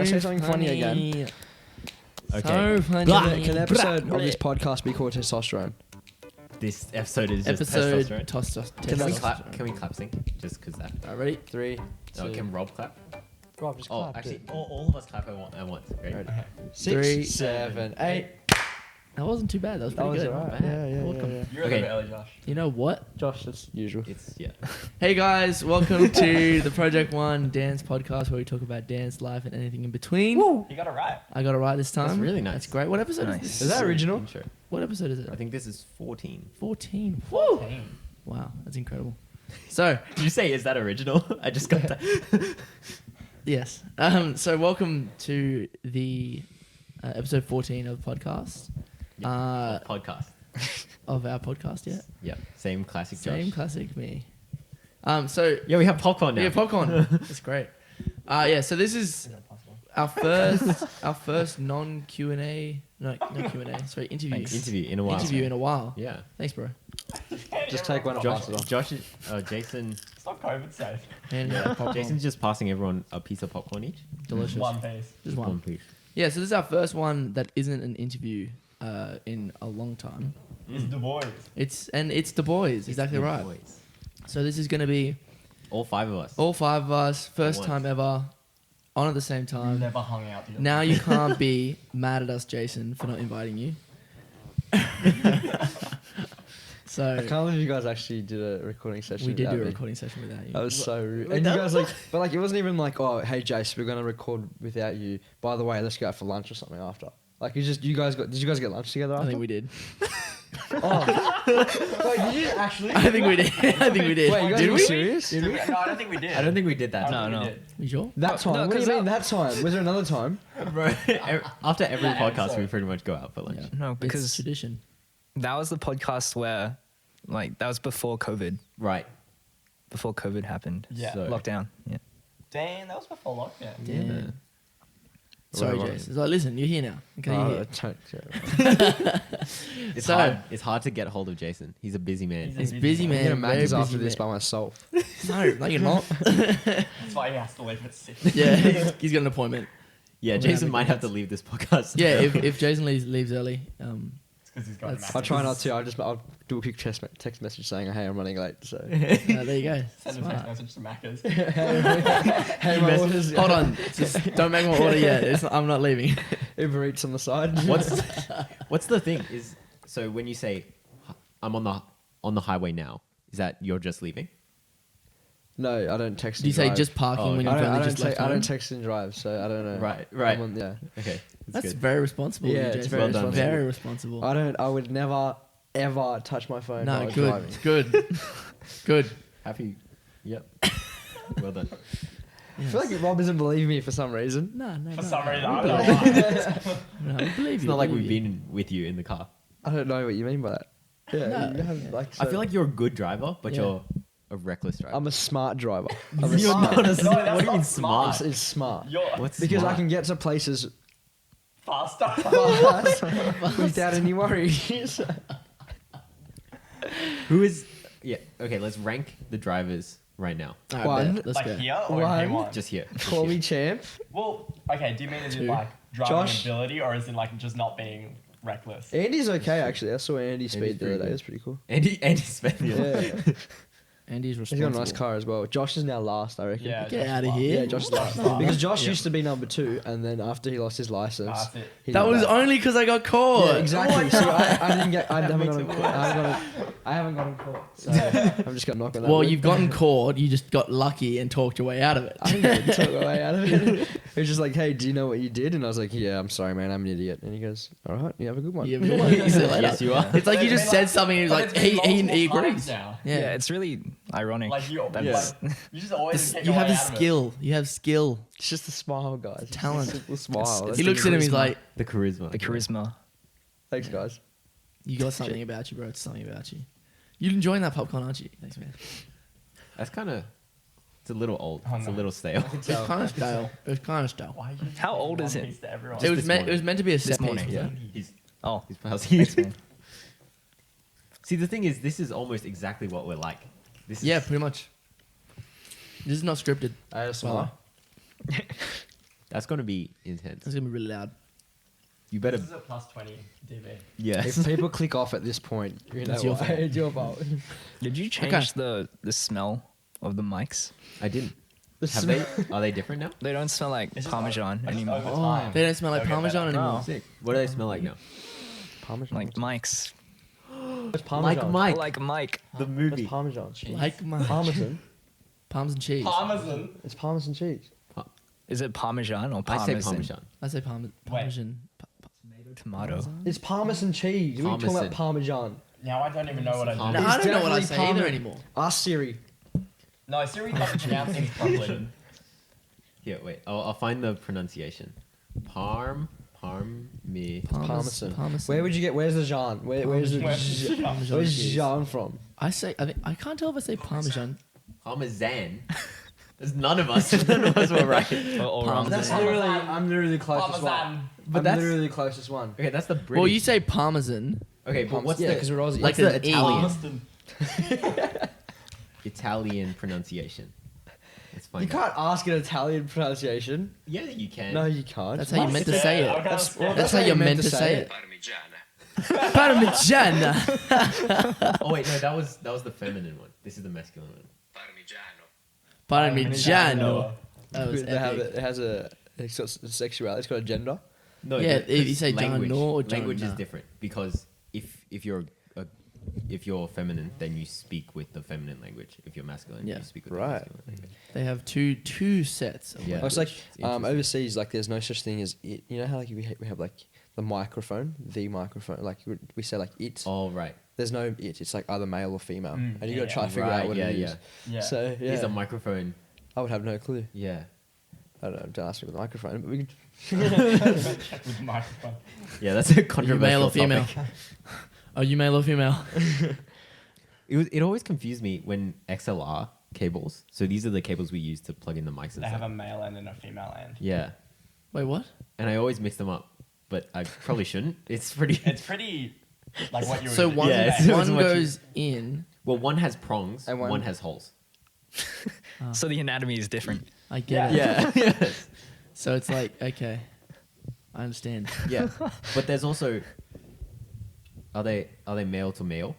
I say something funny again? Okay. So funny. Can an episode of this podcast be called testosterone? This episode is just Episode testosterone. Can we clap? Can we clap sync? Just because that. Ready? 3, 2. No, can Rob clap? Rob, just Oh, clap. actually, all of us clap at once. Great. Ready. 3, 6, 7, 8. That wasn't too bad. That was That pretty was good. alright. Not bad. Yeah. Welcome. You're Okay. a bit early, Josh. You know what? Josh, that's usual. It's yeah. Hey guys, welcome to the Project One Dance Podcast, where we talk about dance, life, and anything in between. You got it right. I got it right this time. That's really nice. That's great. What episode Nice. is Is this? that original? Intro. What episode is it? I think this is 14. 14. Woo! Wow, that's incredible. So, Did you say is that original? I just got that. yes. So welcome to the episode 14 of the podcast. Podcast. Of our podcast, yeah. Yeah. Same classic Same Josh. classic me. So Yeah, we have popcorn now. yeah, popcorn. That's great. So this is our first non Q&A, no Q&A, sorry, interview. Interview in a while. Interview in a while. Yeah. Thanks, bro. Just take one and pass it on. Jason. Stop COVID safe. And popcorn. Jason's just passing everyone a piece of popcorn each. Delicious. One piece. Just one. piece. Yeah, so this is our first one that isn't an interview in a long time. It's the boys. It's the boys, exactly The right. boys. So this is going to be All 5 of us. all 5 of us, first Once. time ever, on at the same We've time. never hung out together. Now you can't be mad at us, Jason, for not inviting you. So I can't believe you guys actually did a recording session. we did without do a me. recording session without you. That was so rude. And you guys but it wasn't even like, oh, hey Jace, we're gonna record without you. By the way, let's go out for lunch or something after. Like did you guys get lunch together after? I think we did. Oh. Wait, did you actually? I think we did. I think we did. Wait, you guys did were we? serious? Did we? No, I don't think we did. I don't think we did that. No. You sure? That time? No, what do you 'cause mean that time? Was there another time? Bro, after every That podcast, episode. we pretty much go out for lunch. Yeah. No, It's because tradition. that was the podcast where, like, that was before COVID. Right. Before COVID happened. Yeah. So- Lockdown. Yeah. Damn, that was before lockdown. Yeah. Sorry, Whatever. Jason. It's like, listen, you're here now. Okay, you're here. It's So- hard. It's hard to get hold of Jason. He's a busy man. He's busy I'm man. gonna match very this after busy this man. by myself. No, you're not. That's why he has to leave at 6. Yeah, he's got an appointment. Yeah, We're Jason having might have to kids. leave this podcast. Yeah, if Jason leaves early, It's because he's got a That's- Mac. I'll try not to. I'll do a quick text message saying, hey, I'm running late. So. there you go. Send a Smart. text message to Macca's. Hey, my orders. Hold on, just don't make my order yet. I'm not leaving. Uber Eats on the side. What's the thing? Is so when you say I'm on the highway now, is that you're just leaving? No, I don't text. Do you and say drive. just parking Oh, when okay. you've I only don't, just left I home? don't text and drive, so I don't know. Right. Yeah. Okay. That's good. very responsible. Yeah, of you, it's Jason. very Well done, responsible. Very responsible. I would never ever touch my phone while I No, was good, driving. good, good. Happy. Yep. Well done. I feel like Rob doesn't believe me for some reason. No. For some reason, we I believe don't you. know. No, we believe It's you. not like believe we've you. been with you in the car. I don't know what you mean by that. Yeah, No, you have, yeah. like. I feel like you're a good driver, but Yeah. you're a reckless driver. I'm a smart driver. I'm a You're smart. not a No, smart. that's What do you not mean smart. smart? It's smart. You're What's Because smart? I can get to places faster. fast without any worries. Who is? Yeah. Okay. Let's rank the drivers right now. All right, One. bet. Let's Like go. here or One. in P1? Just here. Just Call here. me champ. Well, okay, do you mean as in Two. like driving Josh? ability or as in like just not being reckless? Andy's okay actually. I saw Andy speed the pretty other day. good. It was pretty cool. Andy Smith. Yeah. Andy's He's responsible. got a nice car as well. Josh is now last, I reckon. Yeah. Get Josh out of is here. Yeah, Josh is last. Because Josh used to be number 2, and then after he lost his license, That's it. he That did was only because I got caught. Yeah, exactly. So I didn't get. I haven't makes gotten it caught. I haven't gotten caught. So I'm just gonna knock on that. Well, wood. you've gotten caught. You just got lucky and talked your way out of it. I didn't talk my way out of it. He was just like, "Hey, do you know what you did?" And I was like, "Yeah, I'm sorry, man. I'm an idiot." And he goes, "All right, you have a good one." You have a good one. You see you later. Yes, you are. It's like you But just it's said like- something and he was but like, it's he been multiple agrees. times now. Yeah. Yeah, it's really ironic. Like you, Yeah. you just always get You your have way the out of it. skill. You have skill. It's just a smile, guys. It's just a Talent. simple smile. It's He the looks at him. He's charisma. like, The charisma. The charisma. Thanks, guys. you got something about you, bro. It's something about you. You're enjoying that popcorn, aren't you? Thanks, man. That's kind of. It's a little old. Oh, It's a no. little stale. It's kind of stale. It was kind of stale. Why are you How old one is it? piece to everyone? It was this meant. morning. It was meant to be a set piece. morning, wasn't yeah. it? He's Oh, he's passing. thanks, man. See, the thing is, this is almost exactly what we're like. This is, Yeah, pretty much. This is not scripted. I just Well, That's gonna be intense. It's gonna be really loud. You better. This is a plus 20 dB. Yes. If people click off at this point, you know It's your why. fault. It's your fault. Did you change the smell of the mics? I didn't. The Have smell- they? Are they different now? They don't smell like It's just Parmesan over- it's anymore. over time. They don't smell like They'll get Parmesan better. anymore. Oh. Sick. What do they smell like now? Parmesan. Like mics. It's Parmesan. Mike. Like Mike. The It's movie. Parmesan cheese. Like my Parmesan. Parmesan cheese. Parmesan. It's Parmesan cheese. Is it Parmesan or I Parmesan? say Parmesan. I say Parmesan. Tomato. It's Parmesan cheese. We're talking about Parmesan. Now I don't even know what I do. No, I don't know what I definitely say either Parmesan. anime. Ask Siri. No, Siri doesn't pronounce things properly. Here, wait. I'll find the pronunciation. Parmesan. Parmesan. Parmesan. Where would you get? Where's the Jean? Where's the Parmesan Where's cheese. Jean from? I say. I can't tell if I say Parmesan. Parmesan. There's none of us. None of us were right. Or wrong. That's Parmesan. literally. I'm literally the closest one. Parmesan. But I'm that's- literally the closest one. Okay, that's the British. Well, you say Parmesan. Okay, but what's yeah, the because we're Aussie. Like what's the an E. Italian Italian pronunciation? Let's find You out. can't ask an Italian pronunciation. Yeah, you can. No, you can't. That's how you meant to say it. That's how you're meant to say it. Parmigiana. Oh wait, no, that was the feminine one. This is the masculine one. Parmigiano. That was They have epic. it has a it's got sexuality. It's got a gender. No, Yeah, but if you say language, Giano or language is Gianna. different because if you're feminine, then you speak with the feminine language. If you're masculine, Yeah. you speak with Right. the masculine language. They have two sets. Of Yeah. Oh, it's like interesting. overseas, like there's no such thing as it. You know how like we have like the microphone, like we say like it. Oh right. There's no it. It's like either male or female, Mm, and you got to yeah. try to figure Right, out what yeah, it is. yeah. Yeah. So yeah, Is a microphone. I would have no clue. Yeah. I don't know. Don't ask me with the microphone, but we can. Check with the microphone. Yeah, that's a Are you controversial male or female? topic. Are you male or female? It always confused me when XLR cables. So these are the cables we use to plug in the mics and They have stuff. a male end and a female end. Yeah, Wait, what? and I always mix them up, but I probably shouldn't. It's pretty. It's pretty like what you would So one Yeah, it's- it's one what you- goes in. Well, one has prongs, And one one- has holes. So the anatomy is different. I get Yeah. it. Yeah, So it's like okay, I understand. yeah. But there's also. Are they male to male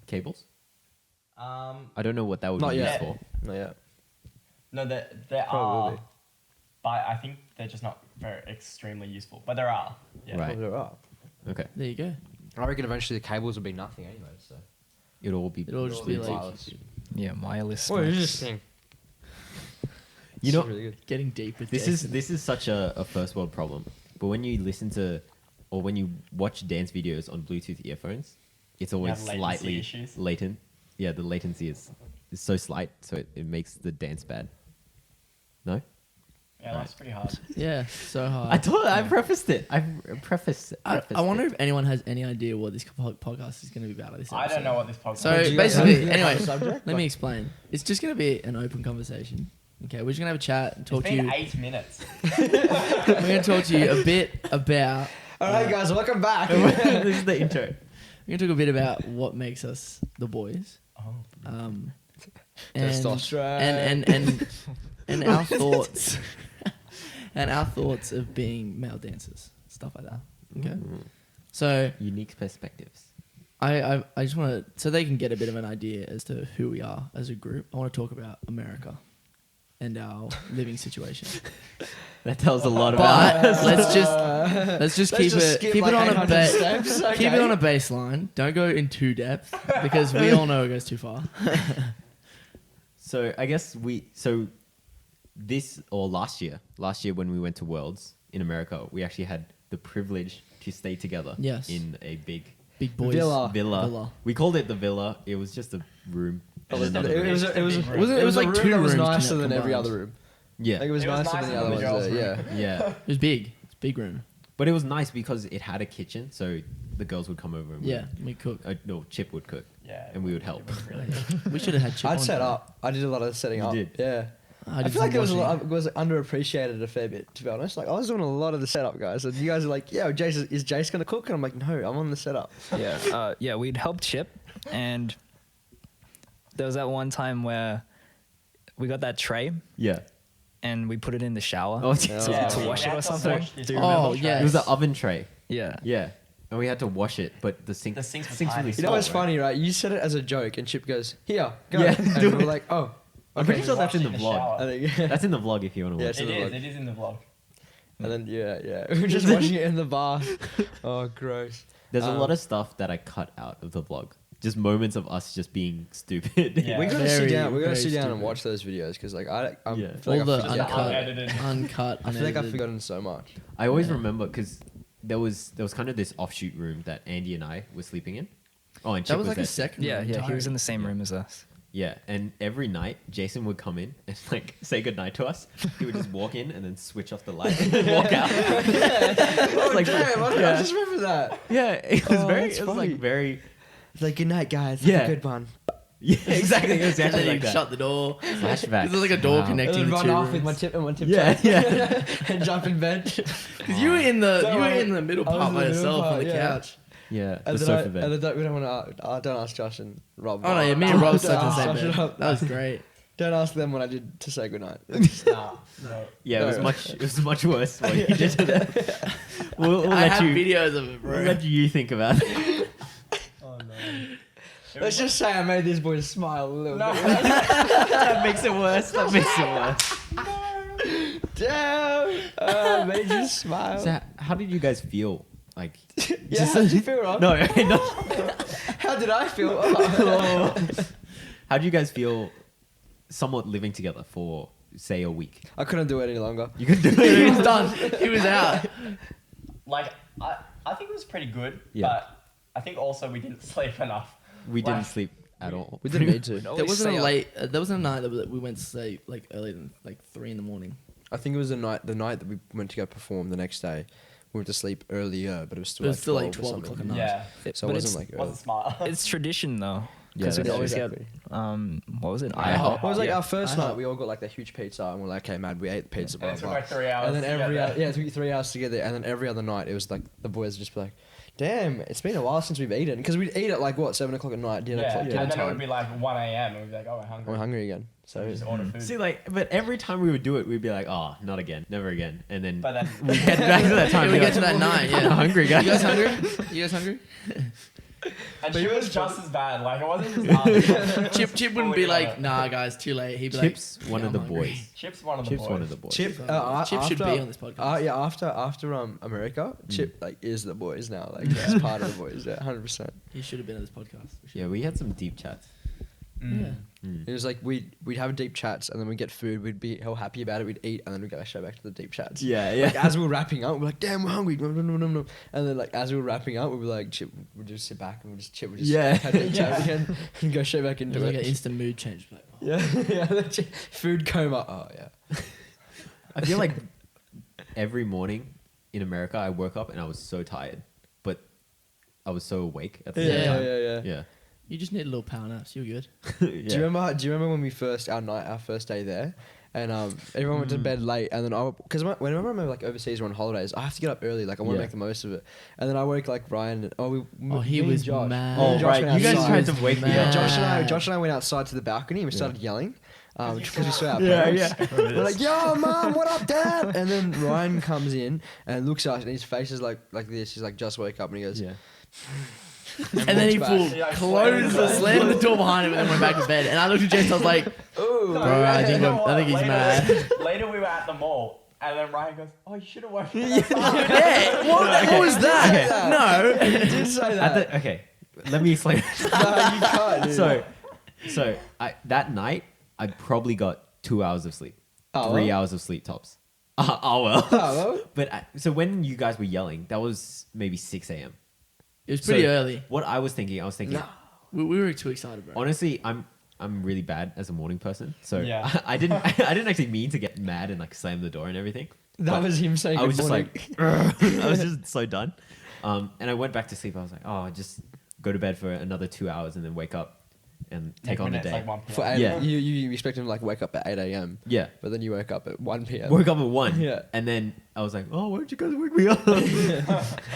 cables? I don't know what that would Not be yet. used for. Not yet. No, there Probably will are, be. but I think they're just not very extremely useful. But there are. Yeah. Right. Probably there are. Okay, There you go. I reckon eventually the cables will be nothing anyway. So. it'll all be. It'll just be like wireless. Yeah, wireless. Well, mics. interesting. You know, really good. getting deep with This Jason. is such a first world problem. But when you listen to or when you watch dance videos on Bluetooth earphones, it's always have latency slightly issues? latent. Yeah, the latency is so slight, so it makes the dance bad. No? Yeah, that's pretty hard. Yeah, so hard. I told I prefaced it. I prefaced I wonder if anyone has any idea what this podcast is going to be about. This I don't episode. know what this podcast. So Do you guys basically, have anyway, a subject? let me explain. It's just going to be an open conversation. Okay, we're just going to have a chat and talk It's to you. been 8 minutes. We're going to talk to you a bit about. All right, guys, welcome back. this is the intro. We're going to talk a bit about what makes us the boys. Oh. And, Testosterone. and our thoughts and our thoughts of being male dancers, stuff like that. Okay, so Unique perspectives. I just want to so they can get a bit of an idea as to who we are as a group. I want to talk about America and our living situation. That tells a lot about But let's just keep just it skip like on a 800 steps, keep it okay. on a baseline. Don't go in too depth because we all know it goes too far. So I guess last year when we went to Worlds in America, we actually had the privilege to stay together Yes. in a big Big boys. Villa. villa. We called it the villa. It was just a room. and another It room. was It was it was like a room two that was rooms nicer than combined. every other room. yeah, Like, it was It was nicer than nicer the other than the ones. girls' Yeah. room. yeah. It was big. It's a big room. But it was nice because it had a kitchen, so the girls would come over and Yeah, we cook. no, Chip would cook, Yeah. and we would help. It was really We should have had Chip I'd on set today. up. I did a lot of setting You up. did? Yeah. I did feel like some it was washing. was underappreciated a fair bit, to be honest. Like I was doing a lot of the setup, guys, and you guys are like, "Yeah, Jace is Jace gonna cook?" And I'm like, "No, I'm on the setup." Yeah, we'd helped Chip, and there was that one time where we got that tray, Yeah, and we put it in the shower Oh, to, yeah. to we wash had it or to something. wash this Do you Oh, remember? yeah. It was an oven tray. Yeah. Yeah. And we had to wash it, but the The sinks were sink's tiny. really You know small, what's right? funny, right? You said it as a joke, and Chip goes, "Here, go." Yeah, and do we're it. like, "Oh." I'm Okay. pretty sure that's in the Washed it vlog. shower. I think, That's in the vlog if you want to Yeah, watch it's in it. the vlog. It is in the vlog. And then yeah, we were just washing it in the bath. Oh, gross. There's a lot of stuff that I cut out of the vlog. Just moments of us just being stupid. Yeah. We gotta sit Very, down. We gotta very sit down and stupid. watch those videos because like I All feel like the I've forgotten- uncut, Unedited. uncut. I feel like I've unedited. forgotten so much. I always Yeah. remember because there was kind of this offshoot room that Andy and I were sleeping in. Oh, and Chip That was like there a too. second. Yeah, room yeah. He was in entirely. the same room as us. Yeah, and every night Jason would come in and like say goodnight to us. He would just walk in and then switch off the light and then walk out. Oh, like- damn! I yeah. just remember that. Yeah, it was Oh, very. that's It was like funny. very. It's like, good night, guys. Yeah. Have a good one. Yeah, exactly. And Exactly then like you that. shut the door. Flashbacks. There's like a door Wow. connecting And then the run two off rooms. with my tip and one tip. Yeah, yeah. and jump in bed. 'Cause you were in the Don't you were worry. in the middle I was part in by the middle yourself on part, the yeah. couch. Yeah, the And then, sofa bed. and then we don't want to. Don't ask Josh and Rob. Oh no, yeah, me and Rob slept in the Don't same ask bed. Josh. That was great. Don't ask them what I did to say goodnight. Nah, no. Yeah, it was No. much. It was much worse what you did to them. We'll I let have you. videos of it, We'll bro. let you think about it. Oh no. It Let's was just say I made these boys smile a little No. bit. That makes it worse. That makes it worse. Damn! I made you smile. So, how did you guys feel? Like, Yeah, how did you feel, Rob? no, no. How did I feel? Oh. How do you guys feel? Somewhat living together for say a week. I couldn't do it any longer. You could do He it. was done. He was out. like I think it was pretty good, Yeah. but I think also we didn't sleep enough. We didn't Like- sleep at all. We didn't need to. There wasn't a late. There wasn't a night that we went to sleep like earlier than like 3 a.m. I think it was the night that we went to go perform the next day. We went to sleep earlier, but it was still It was like still like 12 or 12 something. o'clock at night. Yeah, So But it it's- wasn't like wasn't smart. It's tradition though. Yeah, Because we that's always exactly. get what was it? IHOP. IHOP. It was like Yeah. our first I night. hope. We all got like that huge pizza, and we're like, "Okay, man, we ate the pizza." And Blah, it took blah. like 3 hours. And then to every get there. it took 3 hours to get there, and then every other night it was like the boys would just be like, "Damn, it's been a while since we've eaten," because we'd eat at like what 7 o'clock at night, dinner, Yeah, dinner and then it would time. be like 1 a.m. and we'd be like, oh, we're hungry. We're hungry again. So So we just order food. See, like, but every time we would do it, we'd be like, "Oh, not again, never again," and then But then we get back to that time. Yeah, we we're get to like, that night. "I'm Yeah. hungry, guys." You guys hungry? You guys hungry? and she was just as bad. Like it wasn't just us. Chip wouldn't be like, nah, guys, too late. He'd be Chips, like, one yeah, of the I'm hungry. boys. Chip's one of the Chips, boys. one of the boys. Chip, Chip should after- be on this podcast. Yeah, after America, Chip like is the boys now. Like he's part of the boys. Yeah, 100%. He should have been on this podcast. Yeah, we had some deep chats. Yeah. It was like we'd have deep chats, and then we'd get food. We'd be all happy about it. We'd eat, and then we'd go straight back to the deep chats. Yeah, Like as we were wrapping up, we're like, "Damn, we're hungry." Nom, nom, nom, nom, nom. And then like as we were wrapping up, we'd be like, "Chip," we'd just sit back and Chip would just Yeah. have deep chat again and go straight back It into was it. like an instant mood change. Like, oh. Yeah, yeah. the food coma. Oh yeah. I feel like every morning in America, I woke up and I was so tired, but I was so awake at the same Yeah, time. yeah. Yeah. You just need a little power naps. You're good. Do you remember when we our first day there, and everyone went to bed late, and then whenever I'm like overseas or on holidays, I have to get up early. Like I want to Yeah. make the most of it. And then I woke like Ryan. He me and was Josh. mad. Me and Oh, Josh right. went You guys outside. tried to wake me Yeah, up. Josh and I went outside to the balcony and we started yelling. Because we saw our Yeah, parents. We're like, "Yo, mom, what up, dad?" And then Ryan comes in and looks at us, and his face is like this. He's like, just woke up, and he goes, Yeah. And then he walks full back. Yeah, closed slammed the door behind him and then went back to bed. And I looked at Jason, I was like, "Ooh." No, Bro, I you think know I'm- I what? think he's later, mad. Later we were at the mall, and then Ryan goes, "Oh, you should have woken me." yeah, what was that? Okay. No. He did say that. Okay, let me explain. No, you can't. Dude. So that night, I probably got 2 hours of sleep. Oh, 3 well. hours of sleep tops. Oh well. Oh, well. But so when you guys were yelling, that was maybe 6 a.m. It was pretty So early. What I was thinking, No. We were too excited, bro. honestly, I'm really bad as a morning person. So Yeah. I didn't actually mean to get mad and like slam the door and everything. That But was him saying I good was just morning. like, I was just so done. And I went back to sleep. I was like, oh, just go to bed for another 2 hours and then wake up and take on the It's day. like 1 For p.m. 8, Yeah. you expect him to like wake up at 8 a.m. Yeah. But then you woke up at 1 p.m. Woke up at 1. Yeah. And then I was like, oh, why don't you guys wake me up?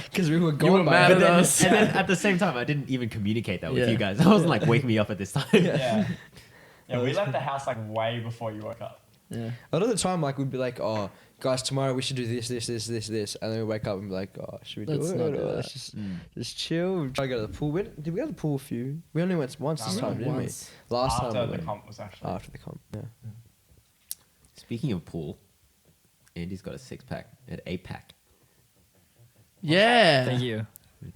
Because we were gone. were by mad then. at us. And then at the same time, I didn't even communicate that with Yeah. you guys. I wasn't like, wake me up at this time. Yeah. Yeah, we left the house like way before you woke up. Yeah. A lot of the time, like we'd be like, "Oh, guys, tomorrow we should do this, and then we wake up and be like, "Oh, should we Let's do not it? do Or that. let's just chill." Try to go to the pool. Did we go to the pool a few? We only went once No, this we time, went didn't once. we? Last After time we the went. comp was actually. After the comp, yeah. Speaking of pool, Andy's got a 6-pack, an 8-pack. Yeah. Thank you.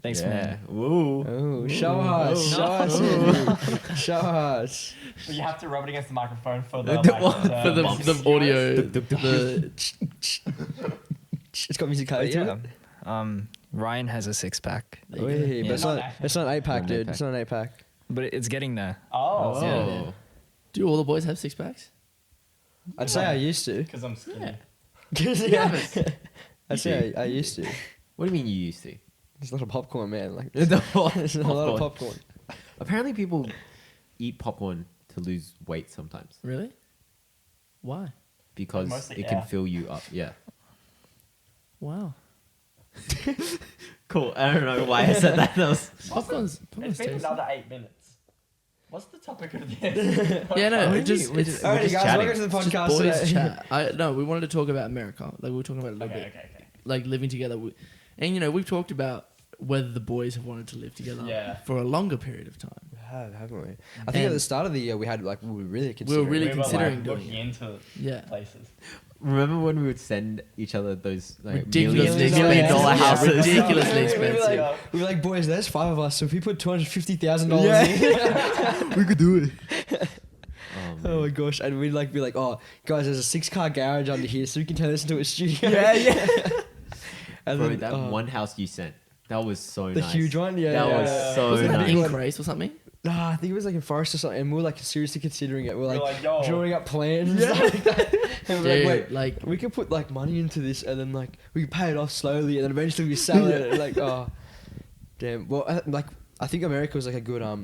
Thanks, man. Woo. Oh, show us, show us, Andy. Show us. But you have to rub it against the microphone for the The like, what? For the audio, the It's got music But to yeah, it. Ryan has a 6-pack, there you go. Wait, but Yeah. it's not. It's not an 8-pack, Not an dude. 8-pack. It's not an 8-pack. but it's getting there. Oh, Oh. Do all the boys have 6-packs? I'd say I used to. because I'm skinny. Yeah. I'd say I used to. What do you mean you used to? There's a lot of popcorn, man. Like The there's a lot of popcorn. Apparently, people eat popcorn to lose weight sometimes Really? Why? because Mostly it can air. fill you up. Yeah. Wow. Cool. I don't know why I said that. That was Popcorn's It's been tasty. another 8 minutes. What's the topic of this? Yeah, no, What it do you just mean? it's Alrighty, just guys, chatting. welcome to the just podcast boys today. chat. No, we wanted to talk about America. Like we were talking about it a little Okay, bit, okay. like living together. And you know, we've talked about whether the boys have wanted to live together Yeah. for a longer period of time. We have, haven't we? I think at And- the start of the year we had like we were really considering. really We were, considering like, doing looking it. into Yeah. places. Remember when we would send each other those like Ridiculously million expensive. dollar Yeah, houses? ridiculously We were expensive. like, we were like, boys, there's 5 of us, so if we put $250,000 in, We could do it. oh my gosh, and we'd like be like, oh, guys, there's a 6-car garage under here, so we can turn this into a studio. yeah. And Bro, then, that oh, one house you sent, that was so the nice. huge one, yeah, That yeah, was yeah. so Wasn't it nice. big one. increased or something? Nah, I think it was like in Forest or something, and we were like seriously considering it. We're like, like, yo. drawing up plans and stuff like that. And we're Dude, like, wait, like we could put like money into this, and then like we could pay it off slowly, and then eventually we sell it. And, like, oh, damn. Well, I think America was like a good a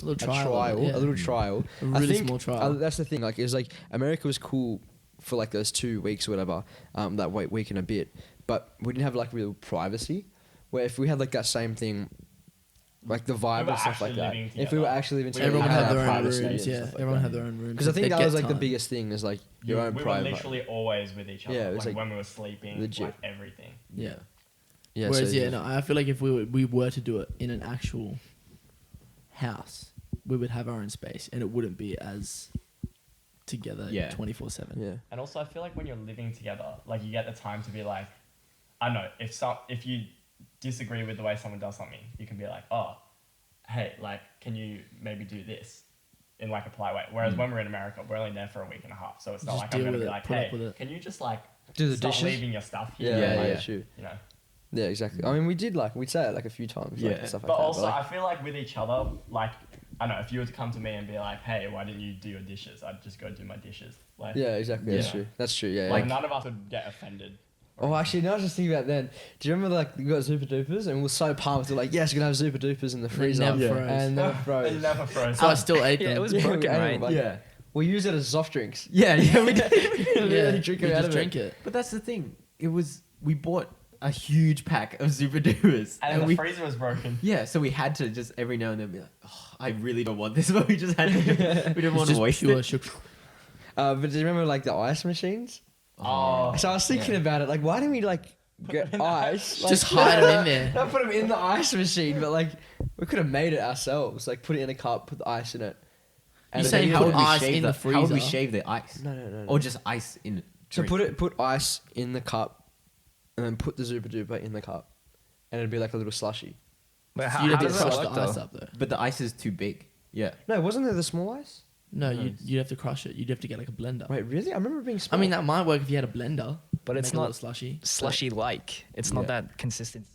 little trial. a little trial. A I really think, small trial. that's the thing. Like, it was like America was cool for like those 2 weeks or whatever. That week and a bit, but we didn't have like real privacy. Where if we had like that same thing, like the vibe We were and stuff like actually that. living If we were together. actually living We together, Everyone we had our their own privacy rooms. and Yeah, stuff like everyone that. had their own rooms. Because I think They'd that get was like the time. biggest thing is like your own we were private. literally always with each other. Yeah, it was like, like when we were sleeping, legit. like everything. Yeah. Yeah, Whereas, so yeah, no, I feel like if we were to do it in an actual house, we would have our own space, and it wouldn't be as together Yeah. 24/7. Yeah. And also, I feel like when you're living together, like you get the time to be like, I don't know, if you disagree with the way someone does something, you can be like, oh, hey, like, can you maybe do this in like a polite way? Whereas when we're in America, we're only there for a week and a half, so it's not Just like I'm deal gonna with be it, like, put up hey, with it. can you just like Do the stop dishes? leaving your stuff here? Yeah, Yeah, yeah, yeah. true. You know. Yeah, exactly. I mean, we'd say it like a few times, like, Yeah. and stuff like But that. also, like, I feel like with each other, like, I don't know, if you were to come to me and be like, hey, why didn't you do your dishes? I'd just go do my dishes. Like, yeah, exactly. That's Yeah. true. That's true. Yeah. like yeah. none of us would get offended. Oh, actually, now I was just thinking about then. Do you remember like we got Super Dupers and we were so pumped? We're like, yes, we're gonna have Super Dupers in the freezer, never froze. and never It froze. never froze. So I still ate them. Yeah, it was Yeah, broken, we ate right? them, like, Yeah. We use it as soft drinks. Yeah, yeah, we did. Literally drink we it out just of drink it. it. But that's the thing. We bought a huge pack of Super Dupers. And the we, freezer was broken. yeah, so we had to just every now and then be like, oh, I really don't want this, but we just had to. We didn't want It's to just waste pure it. sugar. But do you remember like the ice machines? Oh. So I was thinking about it, like, why didn't we like get them in the ice? Like, Just hide them in there. Not put them in the ice machine, but like we could have made it ourselves. Like put it in a cup, put the ice in it. You then say you how put- would ice in the How would we freezer? shave the ice? No, no, no. Or just ice in. So drink? put ice in the cup, and then put the Super Duper in the cup, and it'd be like a little slushy. But You'd have to does that crush work, the ice though? up though. But the ice is too big. Yeah. No, wasn't there the small ice? No, you'd have to crush it. You'd have to get like a blender. Wait, really? I remember it being I small. mean, that might work if you had a blender. But it's make a little not slushy. slushy-like. It's not Yeah. that consistent.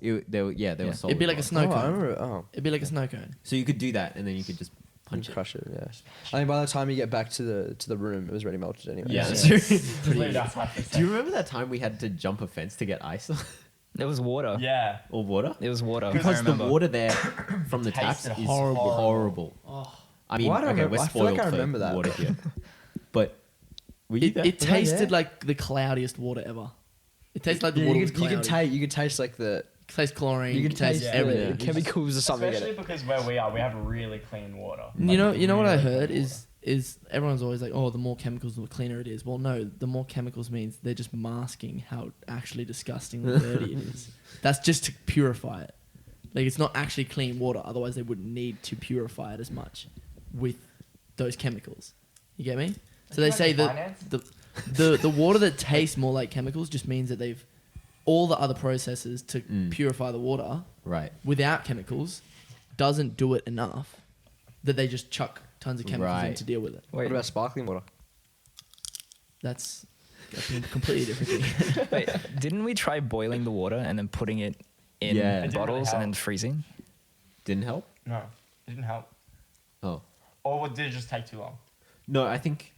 They were Yeah. solid. It'd be like a ones. snow I cone. remember. Oh, It'd be like a snow cone. So you could do that, and then you could just punch it. crush it. Yeah. I think by the time you get back to the room, it was already melted anyway. Yeah, So- that's true. Just leave it outside for a Do you sec. remember that time we had to jump a fence to get ice It was water. Yeah. or water? It was water. I Because the remember. water there from the taps Tasted is horrible. horrible. Oh. I mean, Why do I okay, remember- we're I feel like spoiled I for remember that. water here, but were you It, there? it Was I tasted there? like the cloudiest water ever. It tastes like the Yeah, water you was could, you cloudy. could taste like the It tastes chlorine. you You could taste taste everything. Yeah. the chemicals or something in Especially it. because where we are, we have really clean water. You know what I Really heard clean is is everyone's always like, oh, the more chemicals, the cleaner it is. Well, no, the more chemicals means they're just masking how actually disgustingly dirty it is. That's just to purify it. Like, it's not actually clean water. Otherwise, they wouldn't need to purify it as much with those chemicals. You get me? So they say that the water that tastes more like chemicals just means that they've all the other processes to purify the water Right. without chemicals doesn't do it enough that they just chuck tons of chemicals in Right. to deal with it. What about sparkling water? That's a completely different thing. Wait, didn't we try boiling the water and then putting it in Yeah. It didn't really bottles and then help. freezing? Didn't help? No, it didn't help. Oh. Or did it just take too long? No, I think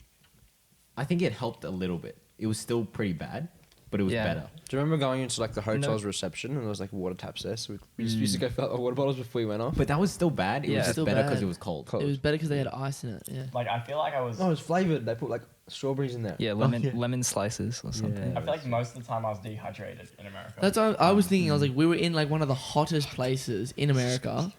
it helped a little bit. It was still pretty bad, but it was Yeah. better. Do you remember going into like the hotel's reception and there was like water taps there? So we just used to go fill up our water bottles before we went off. But that was still bad. It Yeah. was just Still better because bad. it was cold. It was better because they had ice in it. Yeah. Like, I feel like I was. No, it's flavored. They put like strawberries in there. Yeah, lemon slices or something. I feel like most of the time I was dehydrated in America. That's what I was thinking. I was like, we were in like one of the hottest places in America,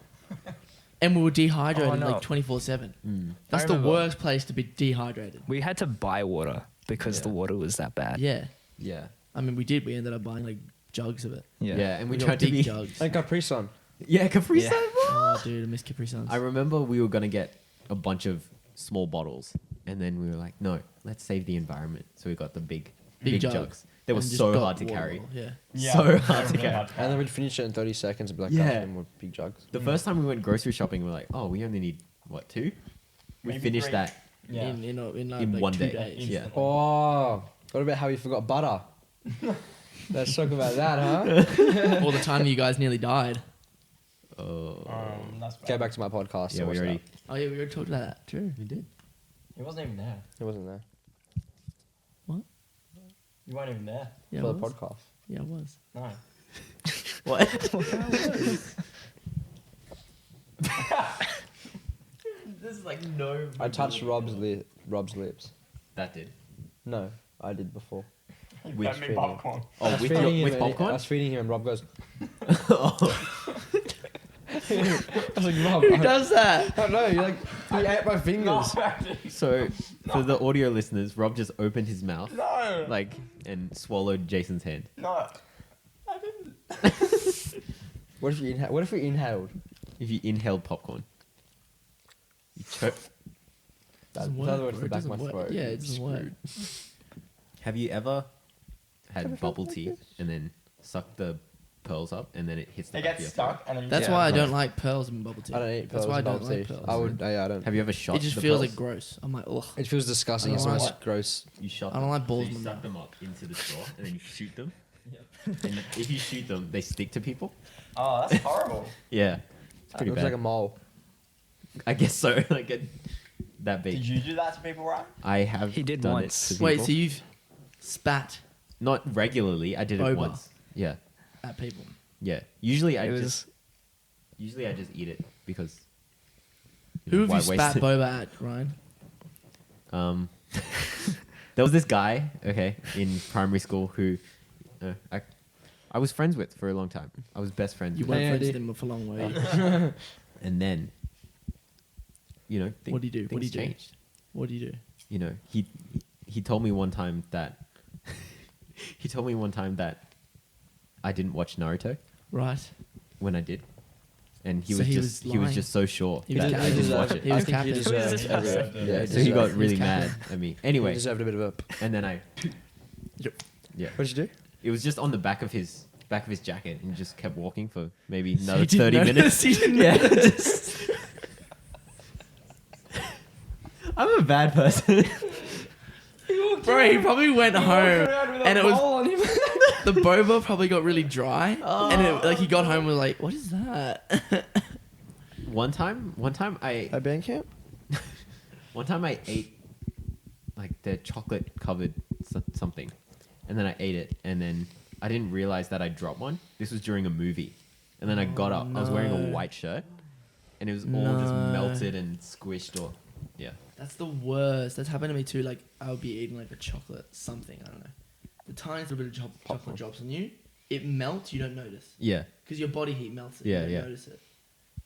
and we were dehydrated Oh, no. like 24/7. Mm. That's I the remember. worst place to be dehydrated. We had to buy water because the water was that bad. Yeah. Yeah. I mean, we did. We ended up buying like jugs of it. Yeah, and we got tried to big be. jugs. And Capri Sun. Yeah, Capri Yeah. Sun. Oh, dude, I miss Capri Suns. I remember we were gonna get a bunch of small bottles, and then we were like, no, let's save the environment. So we got the big jugs. They were And just so got hard to water carry. bottle, Yeah. Yeah, so they were hard to really carry. hard to And then we'd finish it in 30 seconds and be like, Yeah. yeah. More big jugs. The first time we went grocery shopping, we were like, oh, we only need what, 2? We Maybe finished 3. that. Yeah. In In like one 2 day. days. Yeah. Instantly. Oh, what about how you forgot butter? Let's talk about that, huh? All the time you guys nearly died. Oh, That's bad. Go back to my podcast. yeah, so we what's already. that? Oh yeah, we already talked about that. True. We did. He wasn't even there. It wasn't there What? You weren't even there. Yeah, for I the was. podcast. Yeah, I was. No. What? This is like no. I touched Rob's lips. That did. No, I did before. You Which fed me feeling? popcorn. Oh, I was with, feeding him with and I popcorn? was feeding him and Rob goes, Oh. I was like, Rob. Who does that? I don't know, you ate my fingers. So, for the audio listeners, Rob just opened his mouth, No. like, and swallowed Jason's hand. No. I didn't. What if we inhaled? If you inhaled popcorn, you choke. Doesn't That work, went to bro. the back It of my doesn't work. throat. Yeah, it doesn't work. Have you ever had bubble tea and then sucked the pearls up and then it hits the It back of gets your stuck and then you That's Yeah. why I Right. don't like pearls in bubble tea. I don't eat pearls. That's why I in don't bubble like tea. pearls. I would. I don't. Have you ever shot? It just the feels pearls? like gross. I'm like, ugh. It feels disgusting. I It don't smells like gross. You shot. I don't them. like balls So you in my suck mouth. them up into the straw and then you shoot them. And if you shoot them, they stick to people. Oh, that's horrible. Yeah, it's It pretty looks bad. like a mole. I guess so. Like that big. Did you do that to people, Ryan? I have. He did done once. It to Wait, people. so you've spat Not regularly. I did it Boba. once. Yeah, at people? yeah. Usually I It was just eat it because. Who have why you waste spat it? boba at, Ryan? There was this guy, okay, in primary school who I was friends with for a long time. I was best friends You with weren't him. friends with him for long, were you? And then, What do you do? What do things you do? changed. What do you do? He told me one time that I didn't watch Naruto Right. when I did, and he So was he just was he was lying. just so sure He was that ca- I he didn't deserved watch it. it. He was I think capping. he deserved deserved it. it. Yeah, So he got He really was mad capping. at me. He Anyway, deserved a bit of a. and then I Yep. yeah, What did you do? it was just on the back of his jacket, and he just kept walking for maybe So another he didn't 30 notice, minutes. he didn't Yeah, notice. just- I'm a bad person. Bro, he probably went home and it was the boba probably got really dry, and like he got home and was like, "What is that?" One time I At band camp? ate like the chocolate covered something, and then I ate it, and then I didn't realize that I dropped one. This was during a movie, and then I got up. I was wearing a no. white shirt, and it was all just No. melted and squished. Or yeah, That's the worst. That's happened to me too. Like I would be eating like a chocolate something. I don't know. The tiniest little bit of chocolate drops on you. It melts. You don't notice yeah, because your body heat melts it. Yeah, you don't yeah. notice it,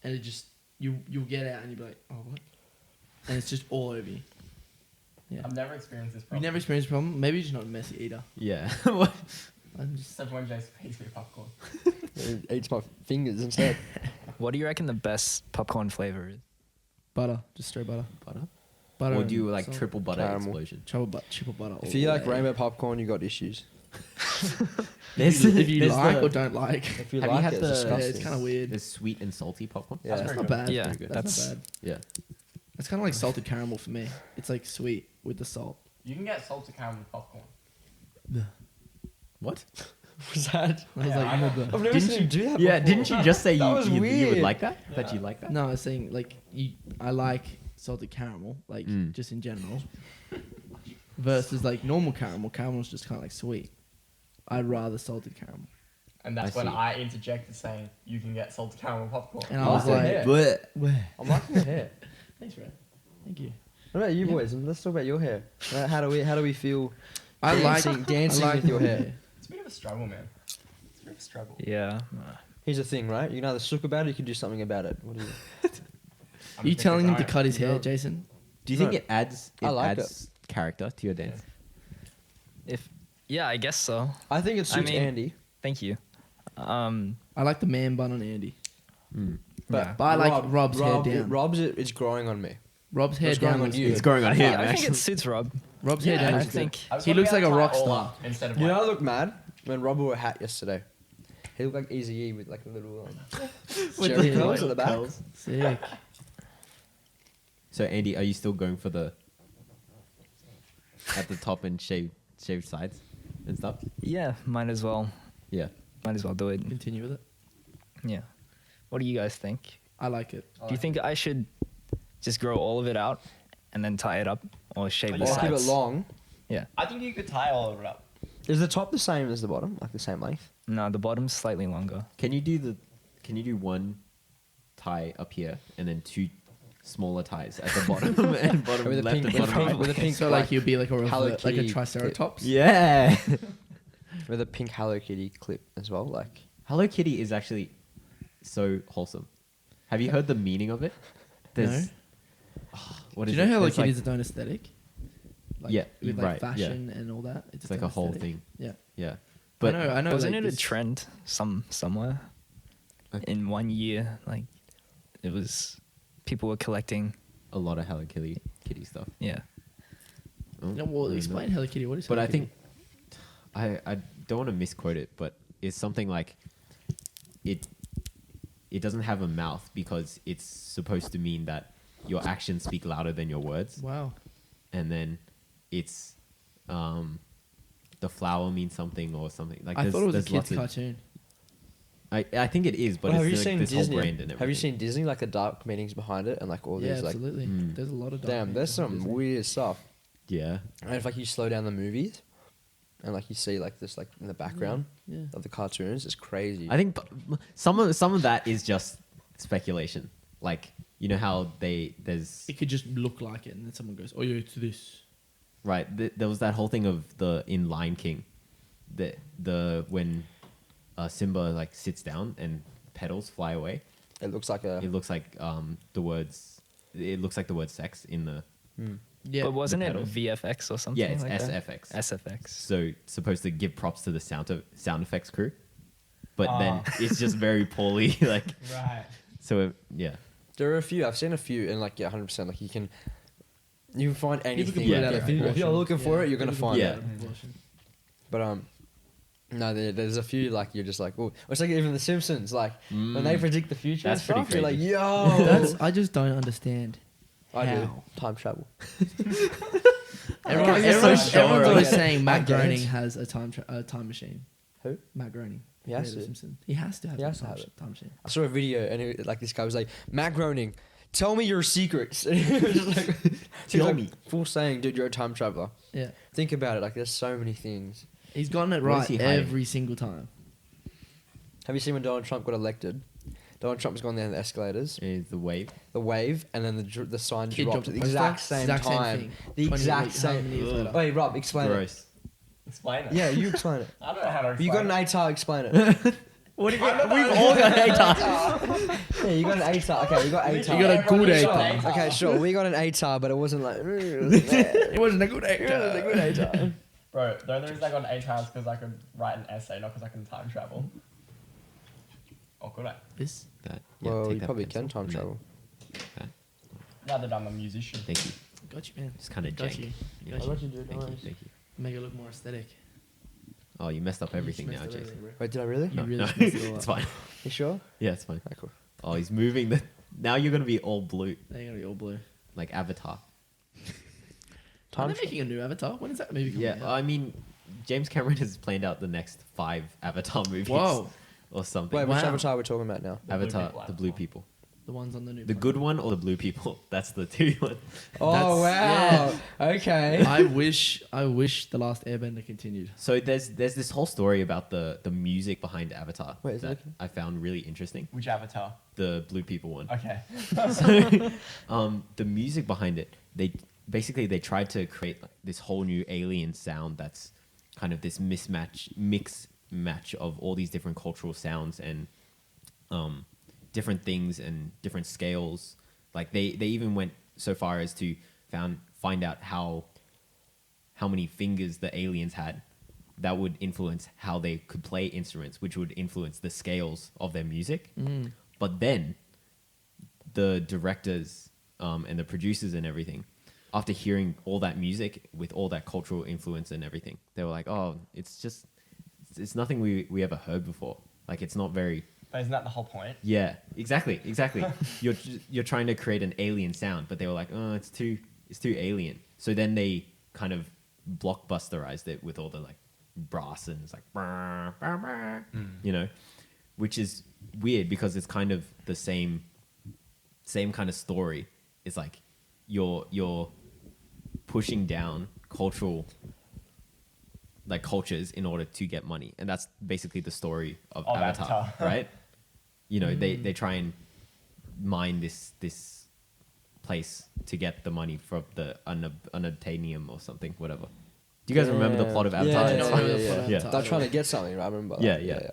and it just you'll get out and you'll be like, "Oh what?" And it's just all over you. Yeah. I've never experienced this You problem. never experienced a problem? Maybe you're just not a messy eater. Yeah. What? I'm just Except when Jace feeds me popcorn. It eats my fingers instead. What do you reckon the best popcorn flavor is? butter, just straight butter. Butter? Butter. Or do you and like salt. triple butter Caramel. explosion? Triple butter. If all you the like way. rainbow popcorn, you got issues. If you there's like the- or don't like, If you Have you like had it, the- it's yeah, disgusting. it's kind of weird. There's sweet and salty popcorn. Yeah. That's That's not pretty bad. Yeah, Pretty good. That's not bad. Yeah. It's kind of like salted caramel for me. It's like sweet with the salt. You can get salted caramel popcorn. What? Was that? I was Yeah, like, I know. "Nah, I've never Didn't seen you do that. Yeah, before. didn't you just say That you, was you would weird. like that? That you like that? no, I was saying like I like salted caramel, like Mm. just in general, versus like normal caramel. Caramel's just kind of like sweet. I'd rather salted caramel. And that's I when see. I interjected saying you can get salted caramel popcorn. And I Oh, was okay. like, Yeah. Blech. where? I'm liking your hair. Thanks, Red. Thank you. What about you Yeah. boys? Let's talk about your hair. How do we feel? I like dancing I like with your my hair. It's a bit of a struggle, man. It's a bit of a struggle. Yeah. Here's the thing, right? You can either suck about it, or you can do something about it. What do you? I'm Are you just telling him to don't. cut his hair, No. Jason? Do you think No. it adds I like adds character to your dance? Yeah, I guess so. I think it I suits mean- Andy. Thank you. I like the man bun on Andy. Mm. Yeah. But I like Rob's hair down. Rob's it's growing on me. Rob's hair What's going down on looks you? good. It's growing on I him. think, I think actually. it suits Rob. Rob's Yeah, hair down I looks good. think. I just He wanna looks be like able a to rock tie it all star. up Instead of You know, like, I looked mad when Rob wore a hat yesterday. He looked like Eazy-E with like a little cherry the curls at the back. curls. Sick. So Andy, are you still going for the at the top and shaved sides and stuff? Yeah, might as well. Yeah. Might as well do it. Continue with it. Yeah. What do you guys think? I like it. Do you think I should just grow all of it out and then tie it up, or shave the Or keep it sides? long. Yeah. I think you could tie all of it up. Is the top the same as the bottom? Like the same length? No, the bottom's slightly longer. Can you do one tie up here and then two smaller ties at the bottom and bottom With a left pink, and with a bottom pink, right? with a pink, So like, like he'll be like a Hello like a Kitty triceratops. Yeah. with a pink Hello Kitty clip as well. Like Hello Kitty is actually so wholesome. Have you heard the meaning of it? No. What Do is you know it? how like There's, kitties its own aesthetic? Like, Yeah, with like right, yeah. fashion and all that. It's its like own a whole aesthetic. thing. Yeah. Yeah. But But I know. Wasn't like it a this- trend somewhere? Okay. In 1 year, like it was, people were collecting. a lot of Hello Kitty stuff. Yeah. Oh, No, well, I don't explain know. Hello Kitty. What is But Hello I think Kitty? I don't want to misquote it, but it's something like it doesn't have a mouth because it's supposed to mean that your actions speak louder than your words, Wow. and then it's the flower means something or something like. I there's- thought it was a there's kids lots of- cartoon. I think it is, but Well, have you it's like seen this whole Disney? brand and everything. Have you seen Disney? Like the dark meanings behind it and like all Yeah, these like. absolutely. Mm. There's a lot of Damn, there's some Disney. weird stuff. Yeah. And if like you slow down the movies, and like you see like this like in the background Yeah. of the cartoons, it's crazy. I think some of that is just speculation. Like you know how there's It could just look like it, and then someone goes, "Oh yeah, it's this." right. There was that whole thing of in Lion King, the when Simba like sits down and petals fly away. it looks like a. It looks like the words. It looks like the word sex in the. Yeah. But wasn't it pedal. VFX or something? Yeah, it's like that? SFX. SFX. So supposed to give props to the sound effects crew, but then Ah. it's just very poorly like. Right. So yeah. There are a few. I've seen a few, and like 100%. Like you can find People anything. can put it like, out if, of you, if you're proportion. looking for Yeah, it, you're gonna people can find put Yeah. out of proportion. But no, there's a few like you're just like, oh, it's like even the Simpsons. Like when they predict the future, That's and stuff, pretty you're like, crazy. yo, I just don't understand. I do how. time travel. Everyone, You're so everyone's, sure, everyone's I always get it. saying Matt I get it. Groening has a time machine. Who? Matt Groening. He has Yeah, The to. Simpsons. He has to have He a has to time, have it. time machine. I saw a video, and like this guy was like, Matt Groening, tell me your secrets. And he was just like, he was Tell like me. full saying, dude, you're a time traveler. Yeah. Think about it. Like there's so many things. He's gotten it What is right he hiding? every single time. Have you seen when Donald Trump got elected? Donald Trump was going down the escalators, Is the wave. the wave, and then the sign Kid dropped dropped at the a poster, exact same time. thing. The 20 exact weeks, how same. many years later? Wait, Rob, explain it. Gross. Explain it. Yeah, you explain it. I don't know how to explain You got an it. ATAR, explain it. What do you get? We've all got ATAR. Yeah, you got an ATAR. Okay, you got ATAR. You got a good Everyone ATAR. got Okay, sure. We got an ATAR, but it wasn't like. It wasn't a good It was a good ATAR. Bro, the only reason I got an ATAR is because I could write an essay, not because I can time travel. Or could I? This. That. Well, take you that probably pencil can time and travel. that. Rather than I'm a musician. Thank you. Got you, man. It's kind of Got jank. you. Yeah. Got you. dude. Thank you. Thank you. Make it look more aesthetic. Oh, you messed up everything You now, just messed Jason. up everything, Wait, did I really? You really no, just messed it all it's up. fine. You sure? Yeah, it's fine. Okay, cool. Oh, he's moving the. Now you're gonna be all blue, bro. They're gonna be all blue. like Avatar. Are they making a new Avatar? When is that movie coming Yeah, out? I mean, James Cameron has planned out the next 5 Avatar movies. Whoa. Or something. Wait, which Wow. Avatar are we talking about now? The blue Avatar, people the blue Avatar. people. The ones on the new. The good one or the blue people? That's the 2 one. Oh That's- wow! Okay. I wish the Last Airbender continued. So there's this whole story about the music behind Avatar Wait, is that it okay? I found really interesting. Which Avatar? The blue people one. Okay. The music behind it, they tried to create like this whole new alien sound that's kind of this mix match of all these different cultural sounds and different things and different scales. Like they even went so far as to find out how many fingers the aliens had that would influence how they could play instruments, which would influence the scales of their music. But then the directors and the producers and everything, after hearing all that music with all that cultural influence and everything, they were like, oh, it's nothing we ever heard before. Like, it's not very... But isn't that the whole point? Yeah, exactly. You're trying to create an alien sound, but they were like, oh, it's too alien. So then they kind of blockbusterized it with all the like brass and it's like, brr, brr, brr, you know, which is weird because it's kind of the same kind of story. It's like you're pushing down cultures in order to get money, and that's basically the story of Avatar, right? You know, they try and mine this place to get the money from the unobtainium or something, whatever. Do you guys remember the plot of Avatar? I Yeah, don't yeah, remember the yeah, plot of yeah. Avatar. They're trying to get something, right? I remember. Yeah, that. yeah.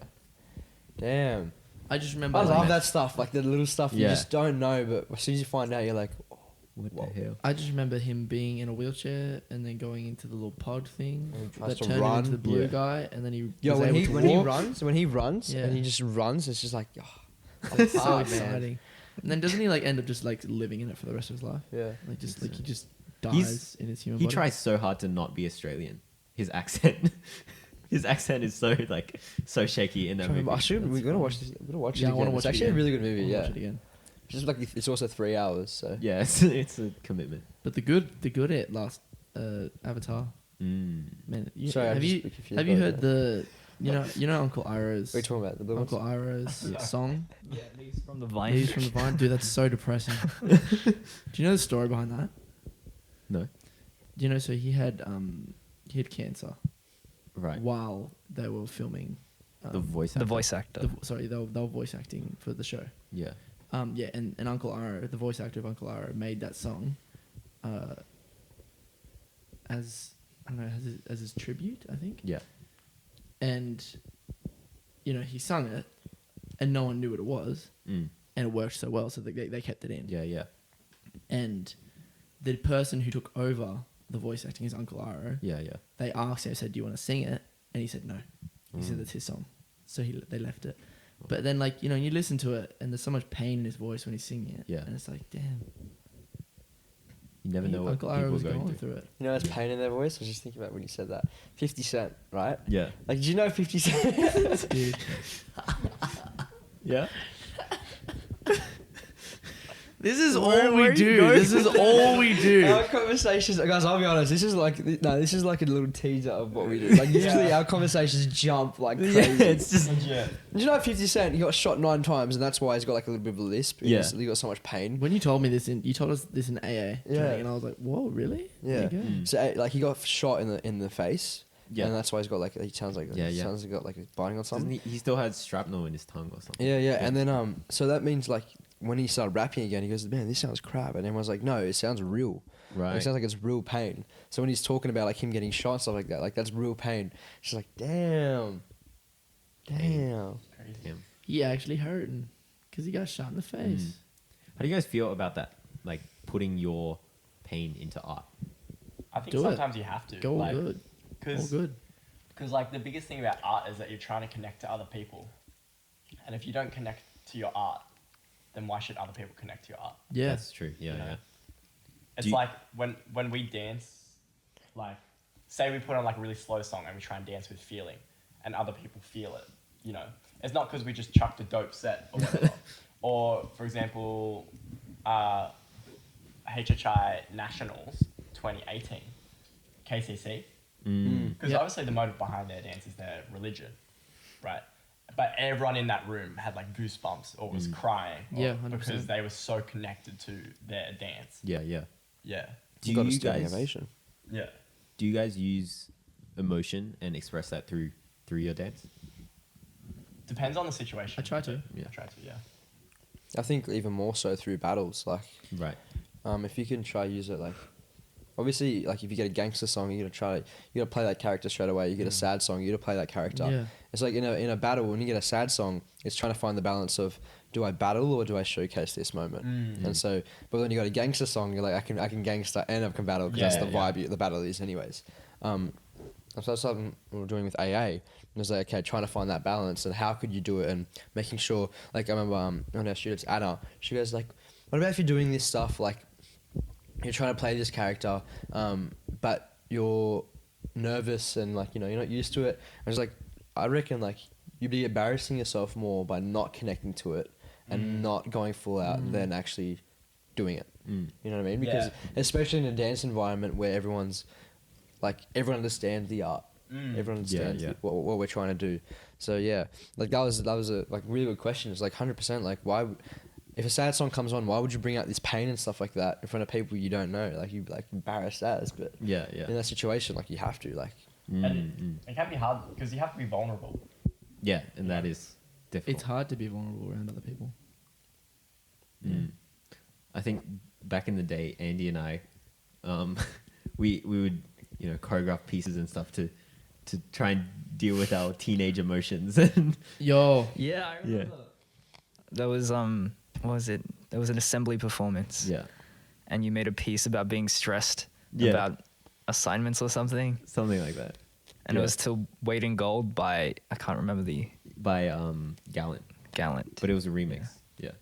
Damn. I just remember. I like, love that stuff, like the little stuff you Yeah. just don't know, but as soon as you find out, you're like, What Whoa. the hell? I just remember him being in a wheelchair and then going into the little pod thing And he tries that to turned him run. into the blue Yeah. guy, and then he yo, was when able he to when he walk. runs Yeah. and he just runs, it's just like, oh, It's so hard, man. exciting. And then doesn't he like end up just like living in it for the rest of his life? Yeah. Like just It's, like he just he's- dies in his human He body. tries so hard to not be Australian. His accent, his accent is so shaky in that Trying to remember- movie. I should. That's We're gonna funny. watch this. We're gonna watch Yeah, I it wanna again. watch It's it actually again. a really good I movie. wanna Yeah. watch it again. Just like it's also 3 hours. So Yeah, it's a commitment. But the good at last Avatar, Mm. man. Sorry, I'm have just you confused have by you that. heard the you know Uncle Iroh's What are you talking about? The blue ones? Uncle Iroh's song? Yeah, leaves from the vine. Leaves from the Vine. Dude, that's so depressing. Do you know the story behind that? No, Do you know? So he had cancer right. while they were filming. The voice. The actor. voice actor. Sorry, they were voice acting for the show. Yeah. Yeah, and Uncle Iroh, the voice actor of Uncle Iroh, made that song as I don't know, as his tribute, I think. Yeah. And you know, he sung it, and no one knew what it was, Mm. and it worked so well, so they kept it in. Yeah. Yeah. And the person who took over the voice acting is Uncle Iroh. Yeah. Yeah. They asked him, said, "Do you want to sing it?" And he said no. He said Mm. that's his song, so they left it. But then, like, you know, you listen to it, and there's so much pain in his voice when he's singing it. Yeah. And it's like, damn. You never know what Uncle people Iroh are was going going through. through it. You know, there's pain in their voice. I was just thinking about when you said that. 50 Cent, right? Yeah. Like, did you know 50 Cent? Dude. Yeah. This is Where all are we you do. going This is all we do. Our conversations, guys, I'll be honest, this is like a little teaser of what we do. Like, usually our conversations jump like crazy. it's just. Legit. Did you know 50 Cent, he got shot 9 times, and that's why he's got like a little bit of a lisp. Yeah. He got so much pain. When you told me this, you told us this in AA Yeah. training, and I was like, whoa, really? Yeah. There you go. Mm. So, like, he got shot in the face. Yeah. And that's why he's got like, he sounds like, Yeah, he yeah. sounds like he got like a biting on Doesn't something. he still had shrapnel in his tongue or something. Yeah, yeah. And then, so that means like, when he started rapping again, he goes, man, this sounds crap. And everyone's like, no, it sounds real. Right. It sounds like it's real pain. So when he's talking about like him getting shot and stuff like that, like that's real pain. She's like, damn. Pain. Damn. Crazy. Damn. He actually hurting because he got shot in the face. How do you guys feel about that? Like putting your pain into art? I think Do it. sometimes you have to. Go like, good. All Cause, good. Because like the biggest thing about art is that you're trying to connect to other people, and if you don't connect to your art, then why should other people connect to your art? Yeah. That's true. Yeah, You know? yeah. It's Do you- like when we dance, like say we put on like a really slow song and we try and dance with feeling, and other people feel it. You know, it's not because we just chucked a dope set or whatever. Or for example, HHI Nationals 2018, KCC. Because Yep. obviously the motive behind their dance is their religion, right? But everyone in that room had like goosebumps or was crying. Yeah, or, 100%. because they were so connected to their dance. Yeah, yeah. Yeah. Do Got a you standing guys ovation. Yeah. do you guys use emotion and express that through your dance? Depends on the situation. I try to. Yeah. I try to, yeah. I think even more so through battles. Like, Right. if you can try use it, like, obviously, like if you get a gangster song, you gotta play that character straight away. You get a sad song, you gotta play that character. Yeah. It's like in a battle, when you get a sad song, it's trying to find the balance of, do I battle or do I showcase this moment? And so, but when you got a gangster song, you're like, I can gangster and I can battle because that's the vibe the battle is, anyways. So that's something we were doing with AA. And it was like, okay, trying to find that balance and how could you do it and making sure, like I remember one of our students, Anna, she goes like, what about if you're doing this stuff, like you're trying to play this character, but you're nervous and like, you know, you're not used to it. I was like, I reckon like you'd be embarrassing yourself more by not connecting to it and not going full out than actually doing it. You know what I mean? Because Yeah. especially in a dance environment where everyone understands the art. Everyone understands yeah. what we're trying to do. So yeah, like that was a like really good question. It's like 100%. Like why, if a sad song comes on, why would you bring out this pain and stuff like that in front of people you don't know? Like you like embarrassed as, but Yeah, yeah. in that situation, like you have to like. And it can be hard because you have to be vulnerable. Yeah, and that is difficult. It's hard to be vulnerable around other people. I think back in the day, Andy and I, we would, you know, choreograph pieces and stuff to try and deal with our teenage emotions. And Yo. Yeah, I remember. That was what was it? There was an assembly performance. yeah, And you made a piece about being stressed Yeah. about assignments or something. something like that. And Yeah. it was to Wait in Gold by I can't remember the By Gallant, Gallant. but it was a remix. Yeah,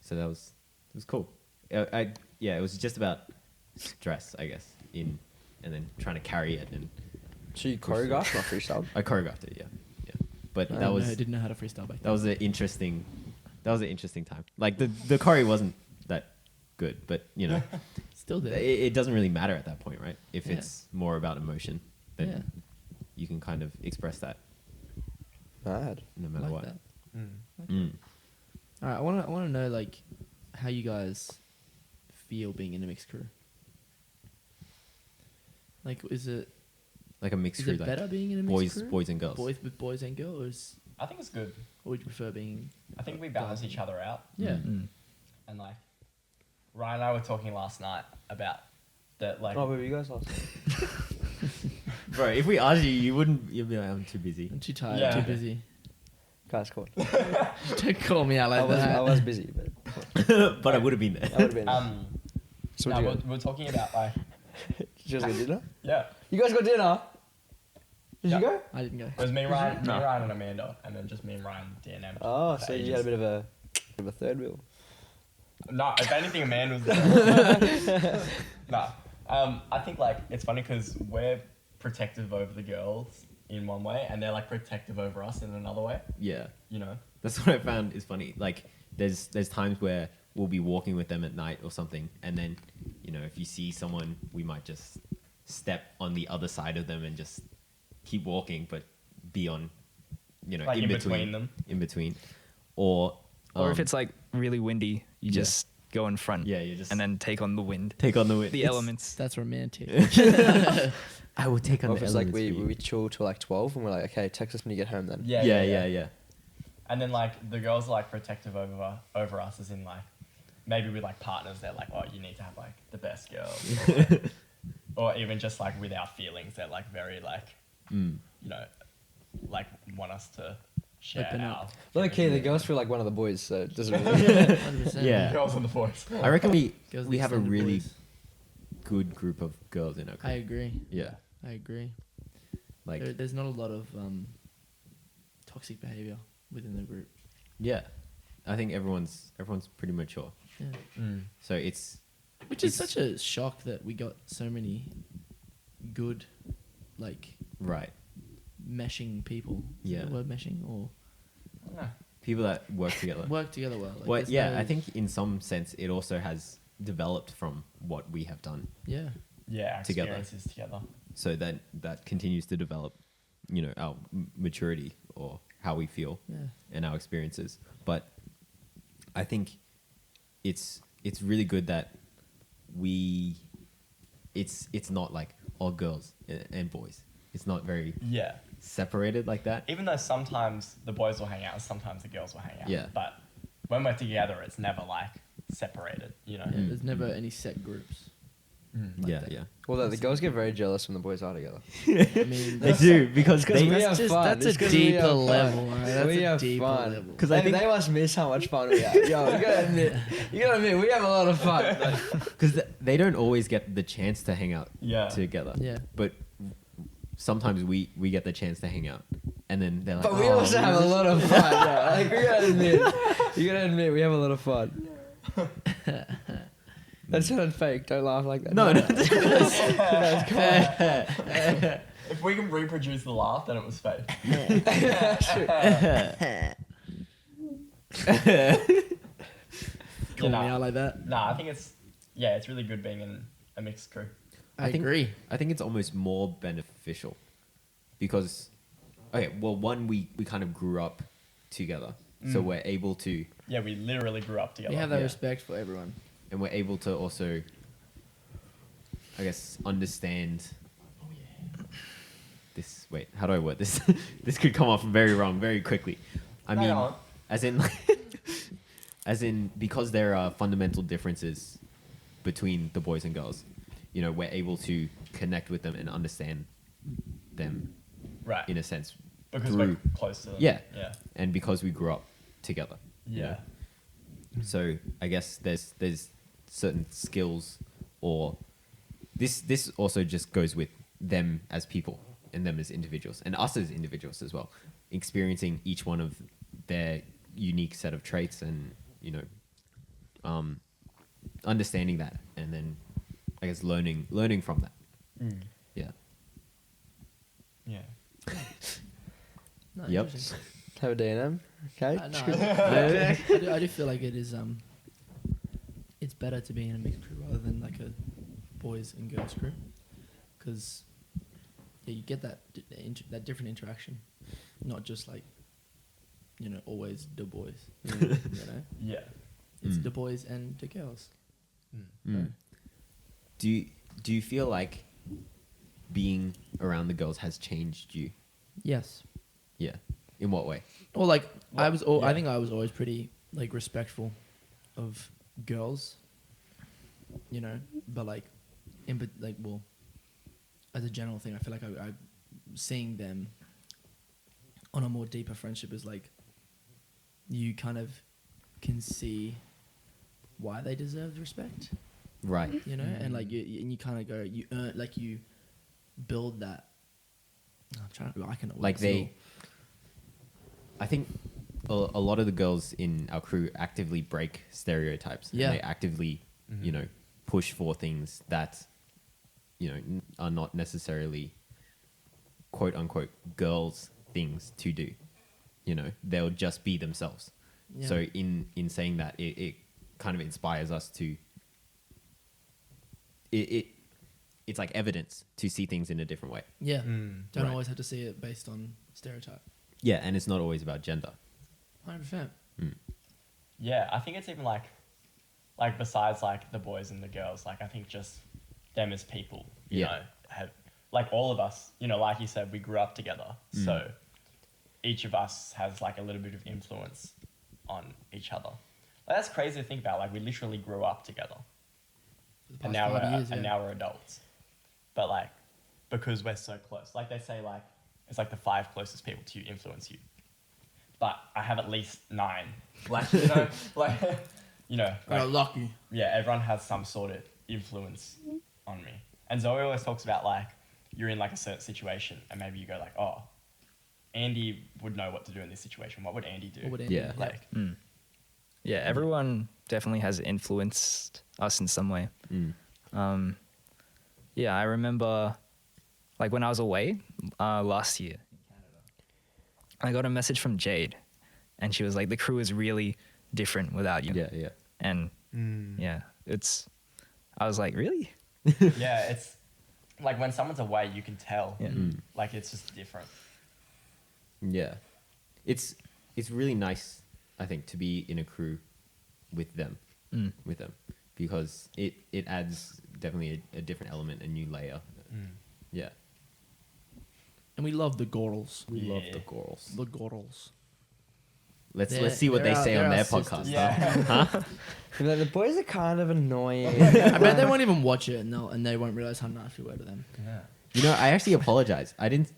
so it was cool. It was just about stress, I guess, and then trying to carry it, and So you choreographed, not freestyle. I choreographed it. Yeah. But I didn't know how to freestyle back that then. was an interesting time. Like the choreo wasn't that good, but you know, Still there. it doesn't really matter at that point, right? If Yeah. it's more about emotion, then Yeah. you can kind of express that Mad. no matter Like what. that. Mm. All right, I want to know like how you guys feel being in a mixed crew. Like, is it Like a mixed is crew, it like better being in a boys, mixed crew? boys and girls. Boys with boys and girls, I think it's good. or would you prefer being? I think we balance each other out. Yeah. And like, Ryan and I were talking last night about that, like, Oh, where were you guys last night? Bro, if we asked you, you'd be like, I'm too busy. I'm too tired. Yeah. Too busy. Guys, cool. Don't call me out like that. I was busy, but But I would have been there. I would have been. So no, what you we're talking about like, Did you guys go dinner? yeah, You guys got dinner? Did Yeah. you go? I didn't go. it was me, Ryan, No. me, Ryan, and Amanda, and then just me and Ryan, DNM. Oh, for so you ages. had a bit of a third wheel. No, if anything, Amanda was there. No, I think like it's funny because we're protective over the girls in one way, and they're like protective over us in another way. Yeah. You know? That's what I found is funny. Like, there's times where we'll be walking with them at night or something, and then, you know, if you see someone, we might just step on the other side of them and just keep walking, but be on, you know, Like in in between between them. in between, or Or if it's like really windy, you Yeah. just go in front. Yeah, you just- and then take on the wind, take on the wind. the elements. That's romantic. I will take on Or the if it's like elements. we for you. we chill till like 12 and we're like, okay, text us when you get home then. yeah. And then like the girls are like protective over us, as in like maybe with like partners, they're like, oh, you need to have like the best girl, or even just like with our feelings, they're like very like, you know, like want us to share Open our. up. Look, okay, the chemistry. girls feel like one of the boys, so it doesn't really. 100%. Yeah. Girls and the boys. I reckon Girls we and have a extended really boys. good group of girls in our group. I agree. Yeah. I agree. Like, There's not a lot of toxic behavior within the group. yeah. I think everyone's pretty mature. Yeah. So it's Which is It's- such a shock that we got so many good, like, right. meshing people. Is Yeah. that the word meshing? Or People that work together. work together well. Like, Well, there's yeah, no- I think in some sense it also has developed from what we have done. Yeah. Yeah, our Together. experiences together. So that continues to develop, our maturity or how we feel Yeah. and our experiences. But I think it's really good that it's not like all girls and boys. It's not very Yeah. separated like that. Even though sometimes the boys will hang out, sometimes the girls will hang out. Yeah. But when we're together, it's never like separated, you know? Yeah, there's never any set groups. Yeah, that. yeah. Well, the girls get very jealous when the boys are together. I mean, They do because Because we they have fun. that's It's a 'cause we deeper have fun. level. Right? That's we a have deeper fun. level. 'Cause I think- they must miss how much fun we have. Yo, you gotta admit, we have a lot of fun. because they don't always get the chance to hang out Yeah. together. Yeah. But sometimes we get the chance to hang out, and then they're like, But we "Oh, also have a lot of fun. Yeah, like, you gotta admit, we have a lot of fun. That sounded fake. Don't laugh like that. No, no. If we can reproduce the laugh, then it was fake. Call me nah. out like that. Nah, I think it's really good being in a mixed crew. I think- agree. I think it's almost more beneficial because, okay, well, one we kind of grew up together, so we're able to, Yeah, we literally grew up together. We have that Yeah. respect for everyone. and we're able to also, I guess, understand. This wait, how do I word this? This could come off very wrong very quickly. I No, mean, go on. as in because there are fundamental differences between the boys and girls. We're able to connect with them and understand them Right. in a sense Because through, we're close to them. Yeah. Yeah. and because we grew up together. Yeah. So I guess there's certain skills, or this also just goes with them as people and them as individuals and us as individuals as well, experiencing each one of their unique set of traits and understanding that, and then I guess learning from that. Yeah. Yeah. No, Yep. interesting. Have a D&M, okay? No, I do feel like it is. It's better to be in a mixed crew rather than like a boys and girls crew, because you get that that different interaction, not just like always the boys. Yeah. It's the boys and the girls. Mm. Do you feel like being around the girls has changed you? Yes. Yeah. In what way? Or like I was. I Yeah. think I was always pretty like respectful of girls. But like, as a general thing, I feel like I seeing them on a more deeper friendship is like you kind of can see why they deserve respect, Right. and like you kind of go, you earn, like you build that. I'm trying to. I can Like I think a lot of the girls in our crew actively break stereotypes. Yeah. And they actively, push for things that, are not necessarily quote unquote girls things to do. They'll just be themselves. Yeah. So in saying that, it kind of inspires us to. It's like evidence to see things in a different way. Yeah. Don't Right. always have to see it based on stereotype. Yeah, and it's not always about gender. 100%. Yeah, I think it's even like besides like the boys and the girls, like I think just them as people, you Yeah. know, have like all of us, like you said, we grew up together. So each of us has like a little bit of influence on each other. Like, that's crazy to think about. Like we literally grew up together. For the And past now we're 5 years, and now we're adults. But like because we're so close. Like they say like it's like the 5 closest people to you influence you. but I have at least 9. Like, you know, like, you know, You're like, lucky. yeah, everyone has some sort of influence on me. And Zoe always talks about like, you're in like a certain situation and maybe you go like, oh, Andy would know what to do in this situation. What would Andy do? What would Andy Yeah. do? Like, Yeah, everyone definitely has influenced us in some way. Yeah, I remember, like when I was away last year in Canada, I got a message from Jade, and she was like, "The crew is really different without you." Yeah, yeah. And yeah, I was like, really? yeah, it's like when someone's away, you can tell. Yeah. Like, it's just different. Yeah. It's really nice, I think, to be in a crew with them. Because it adds definitely a different element, a new layer. Yeah. And we love the Gorals. We love Yeah. the Gorals. The Gorals. Let's see what they say on their podcast. Yeah. Like, the boys are kind of annoying. I bet they won't even watch it and they won't realize how nice we were to them. Yeah. You know, I actually apologize. I didn't.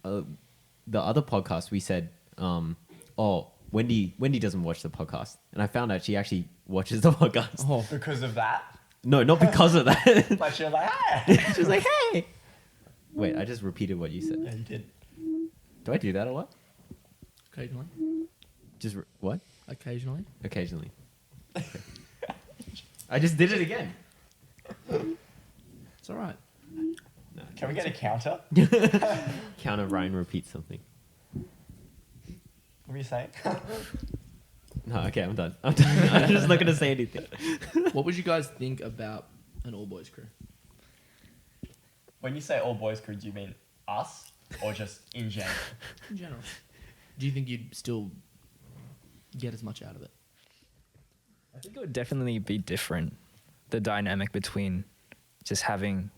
The other podcast we said, oh, Wendy doesn't watch the podcast, and I found out she actually watches the podcast. Oh, Because of that, No, not because of that. like, she was like, hey. She was like, "Hey." Wait, I just repeated what you said. Yeah, you did. Do I do that a lot? occasionally. Just what? Occasionally. Occasionally. Okay. I just did it again. It's all right. No, Can we get a counter? Counter Ryan repeats something. What were you saying? No, okay, I'm done. I'm just not gonna say anything. What would you guys think about an all boys crew? When you say all boys crew, do you mean us or just in general? In general. Do you think you'd still get as much out of it? I think it would definitely be different, the dynamic between just having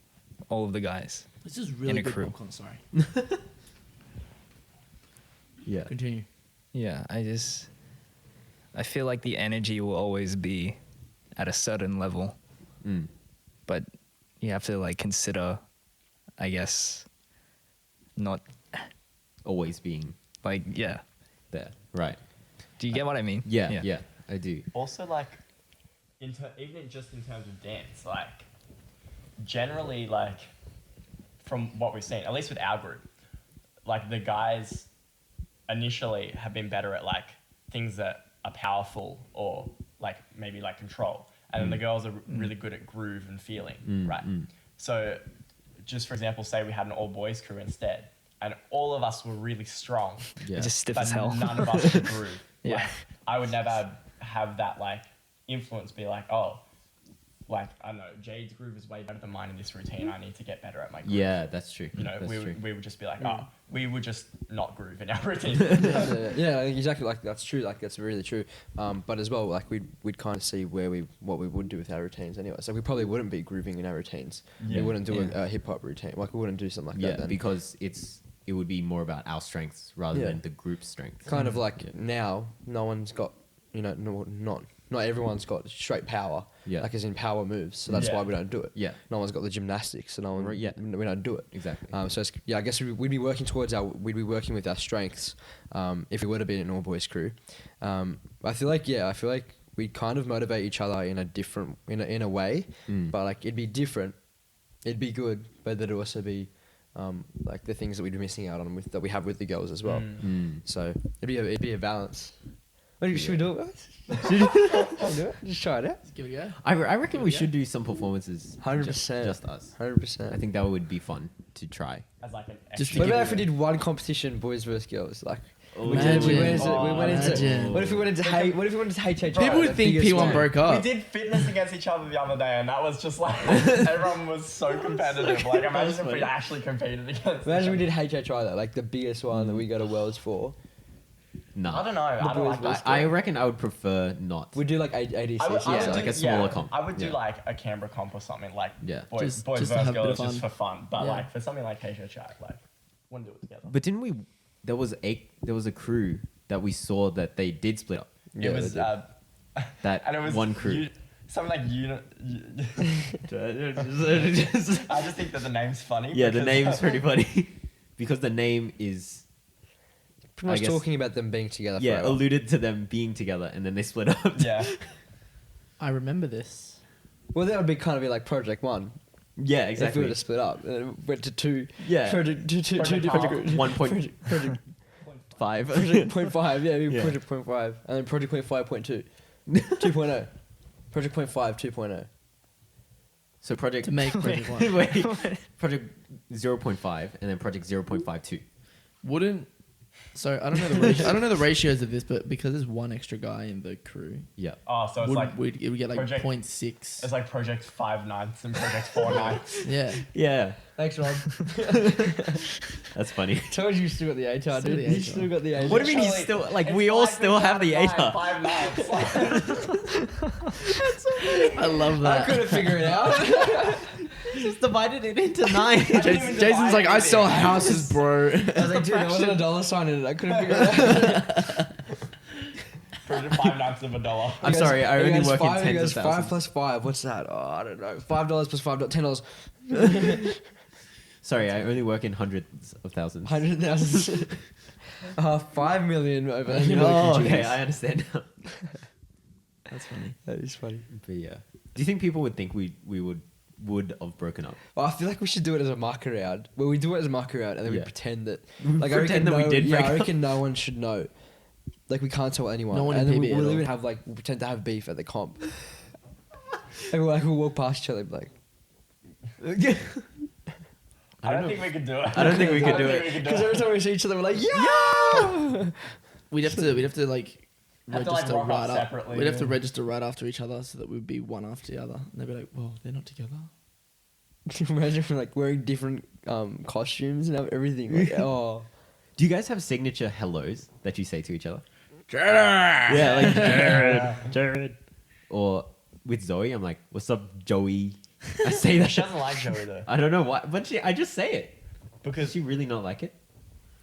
all of the guys. This is really In a good crew. popcorn, sorry. Yeah. Continue. Yeah, I feel like the energy will always be at a certain level, but you have to like consider, I guess, not Always being like, yeah. there. Right. Do you get what I mean? Yeah, I do. Also, like, even just in terms of dance, like, generally, like, from what we've seen, at least with our group, like, the guys initially have been better at, like, things that are powerful or, like, maybe, like, control. And then the girls are really good at groove and feeling, right? So, just for example, say we had an all-boys crew instead, and all of us were really strong, Yeah. Just stiff but as hell. none of us could groove. Yeah. Like, I would never have that, like, influence be like, oh, like, I don't know, Jade's groove is way better than mine in this routine. I need to get better at my groove. Yeah, that's true. You know, that's true. we would just be like, oh, we would just not groove in our routine. Yeah, exactly. Like that's true. Like that's really true. But as well, like we'd kind of see what we would do with our routines anyway. So we probably wouldn't be grooving in our routines. Yeah. We wouldn't do a hip hop routine. Like we wouldn't do something like Yeah, that. Then. because it would be more about our strengths rather Yeah. than the group's strengths. Kind of like now, no one's got, not everyone's got straight power. Yeah. Like as in power moves. So that's Yeah. why we don't do it. Yeah. No one's got the gymnastics, so we don't do it. Exactly. So I guess we'd be working with our strengths if we were to be an all boys crew. I feel like we kind of motivate each other in a different in a way, but like it'd be different, it'd be good, but there'd also be like the things that we'd be missing out on that we have with the girls as well. So it'd be a balance. Should we do it? Should we do it? Just try it out. Let's give it a go. I reckon we should do some performances. 100%. Just us. 100%. I think that would be fun to try. As like an Just extra. to What give about it if we did one competition, boys versus girls? Like, we Imagine. went into. Imagine. What if we went into hate? What if we went into HH? People would think P1 broke We up. did fitness against each other the other day, and that was just like everyone was so competitive. Like, imagine if we actually competed against. Imagine we each did HHI though, like the biggest one that we go to Worlds for. No. other. I don't know. I don't boys like versus that. I reckon I would prefer not. We'd do like ADCC. I would Yeah, do- like a smaller comp. I would do Yeah. like a Canberra comp or something like Yeah. boys Just to versus have a bit girls of just fun. for fun. But Yeah. like for something like HHI, like wouldn't do it together. But didn't we? There was a crew that we saw that they did split up. Yeah, it was they did. That and it was one crew. Something like yeah, I just think that the name's funny. the because- name's pretty funny because the name is pretty much guess- talking about them being together. Yeah, forever. alluded to them being together, and then they split up. Yeah. I remember this. Well, that would be kind of be like Project One. Yeah, If we exactly. were to split up, and it went to two. Yeah. Project, two Project different half. groups. 1.5. Project point 5, yeah, maybe Yeah. Project point 5, and then Project point 5.2, 2.0, Project point 5, 2.0. So project To make Project 1. Wait, project 0.5 and then project 0.52. Wouldn't. So I don't know the ratio, I don't know the ratios of this, but because there's one extra guy in the crew, Yeah. Oh, so it's would like we get like Project- 0.6. it's like Project 5/9 and Project 4/9. Yeah. Yeah. Thanks, Rob. That's funny. Told you still got the ATAR, Still dude. the You ATAR. still got the ATAR. What do you mean he's still like we all still have the ATAR? 5/9. I love I that. couldn't figure it out. Just divided it into 9. Jason's like, I sell houses, bro. I was like, dude, there wasn't a dollar sign in it. I couldn't figure it out. Project 5/9 of a dollar. I'm sorry, I only work in He tens goes of 5 thousands. plus 5. What's that? Oh, I don't know. $5 plus $5, $10. Sorry, I only work in hundreds of thousands. 100,000. 5 million over. Oh, okay, I understand now. That's funny. That is funny. But yeah. Do you think people would think we would have broken up? Well, I feel like we should do it as a mark around. Well, we do it as a mark around, and then we Yeah. pretend that. Pretend that we did Yeah, break I up. reckon no one should know. Like we can't tell anyone. No one and in then PB at we'll all. even have we'll pretend to have beef at the comp. And we'll walk past each other and be like. I don't think we could do it. I don't think we could do think it. we could do Because every time we see each other, we're like, yeah. We'd have to like Have to, like, register rock up right up. separately, We'd have to yeah. register right after each other so that we'd be one after the other. And they'd be like, well, they're not together. Imagine like wearing different costumes and everything. Like, oh. Do you guys have signature hellos that you say to each other? Jared! Yeah, like Jared. Or with Zoe, I'm like, "What's up, Joey?" I say She that. doesn't like Joey though. I don't know why, but I just say it. Does Because she really not like it?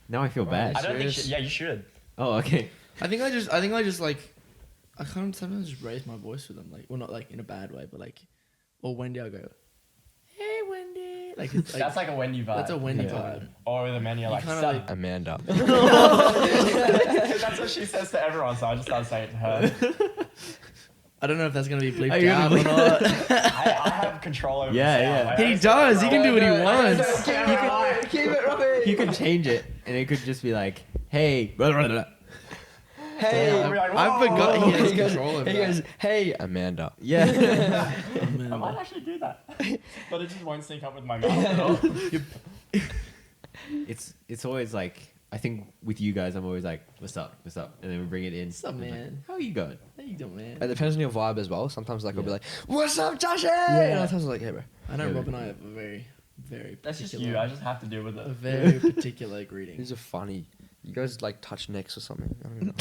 Now I feel bad. I don't think Serious? yeah, you should. Oh, okay. I think I just like, I kind of sometimes just raise my voice with them. Like, well, not like in a bad way, but like, or Wendy, I'll go, hey, Wendy. Like, it's like That's like a Wendy vibe. that's a Wendy Yeah. vibe. Or with a man, you're like, kinda "Sup?" like- Amanda. That's what she says to everyone, so I just started saying it to her. I don't know if that's gonna be Are bleeped you out gonna or not. I have control over Yeah, the sound. yeah. Like, He I does. He can do what he No, wants. Keep it, Robbie. You could change it, and it could just be like, "Hey." blah, blah, blah. Hey. I'll be like, I "Whoa." forgot he has He goes, control over he that. goes, hey, Amanda. Yeah. I Amanda. might actually do that. But it just won't sync up with my mouth at all. It's always like, I think with you guys, I'm always like, "What's up? What's up?" And then we bring it in. What's up, and it's like, man? How are you going? How you doing, man? It depends on your vibe as well. Sometimes like I'll be Yeah. like, what's up, Joshy? And other times I'm like, hey, bro. I know Yeah, Rob and I have a very, very That's just particular, you. I just have to deal with a it. very particular greeting. These are funny. You guys like touch necks or something. I don't know.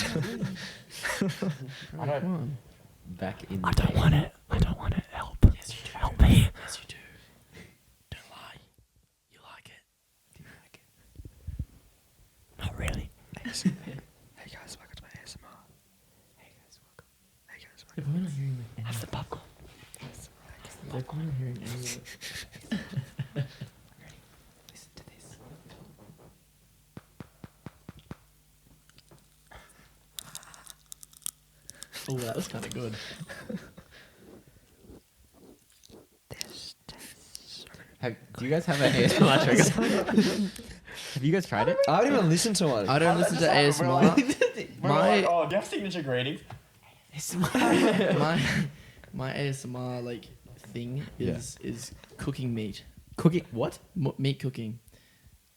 I don't. Come on. Back in. I don't want it. Help. Yes, you do. Help me. Yes, you do. Don't lie. You like it. Do you like it? Not really. Hey guys, welcome to my ASMR. Hey guys, welcome. Hey guys, If welcome. we're not hearing the have the popcorn. They're not hearing any of it. Listen to this. Oh, that was kind of good. Do you guys have an ASMR trigger? Have you guys tried it? I haven't even listened to one. I don't listen to ASMR. We're My- like, oh, do you have signature greetings? my my ASMR like thing is cooking meat. Cooking what? Meat cooking.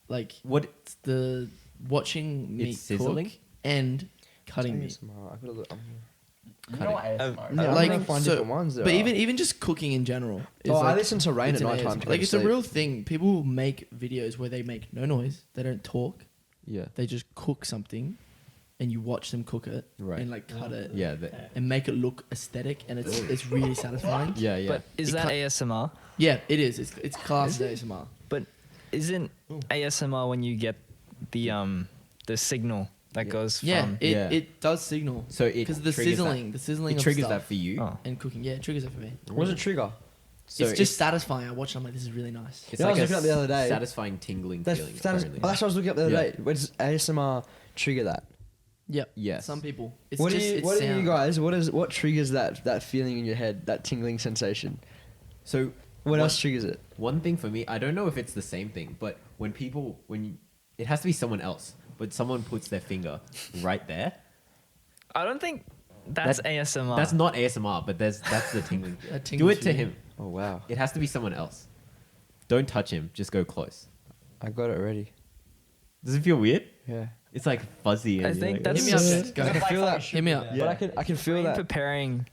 Like What? it's the watching meat sizzling? cook and cutting meat. ASMR. I've got to look. You know what ASMR is? Yeah, No, I'm like, gonna find so- different ones. But even just cooking in general. Is Oh, I like, listen to Rain it's at an night time. ASMR. Like it's a real thing. People make videos where they make no noise. They don't talk. Yeah. They just cook something, and you watch them cook it Right. and like cut it Yeah. and make it look aesthetic, and it's really satisfying. Yeah. Yeah. But is It that can't- ASMR? Yeah, it is. It's classed as ASMR. But isn't ASMR when you get the signal that goes Yeah, from? it does signal. So it because the triggers sizzling, that. the sizzling It of triggers stuff that for you. Oh. and cooking. Yeah, it triggers it for me. What's a trigger? So it's just satisfying. I watch it, I'm like, this is really nice. It's Yeah, I like was looking up the other day. satisfying tingling feeling. That's apparently. what I was looking up the other Yeah. day. Where does ASMR trigger that? Yep. Yes. Some people. It's What just do you, it's what do you sound. guys? What triggers that feeling in your head? That tingling sensation. So What else triggers it? One thing for me, I don't know if it's the same thing, but it has to be someone else, but someone puts their finger right there. I don't think that's That- ASMR. That's not ASMR, but that's the tingling. A Do tingling it to feeling. him. Oh wow, It has to be someone else. Don't touch him. Just go close. I got it already. Does it feel weird? Yeah, It's like fuzzy. And I you're think like, that's Hit me up, just Jade. Go. I can feel that. Hit me up. But I can feel brain that. preparing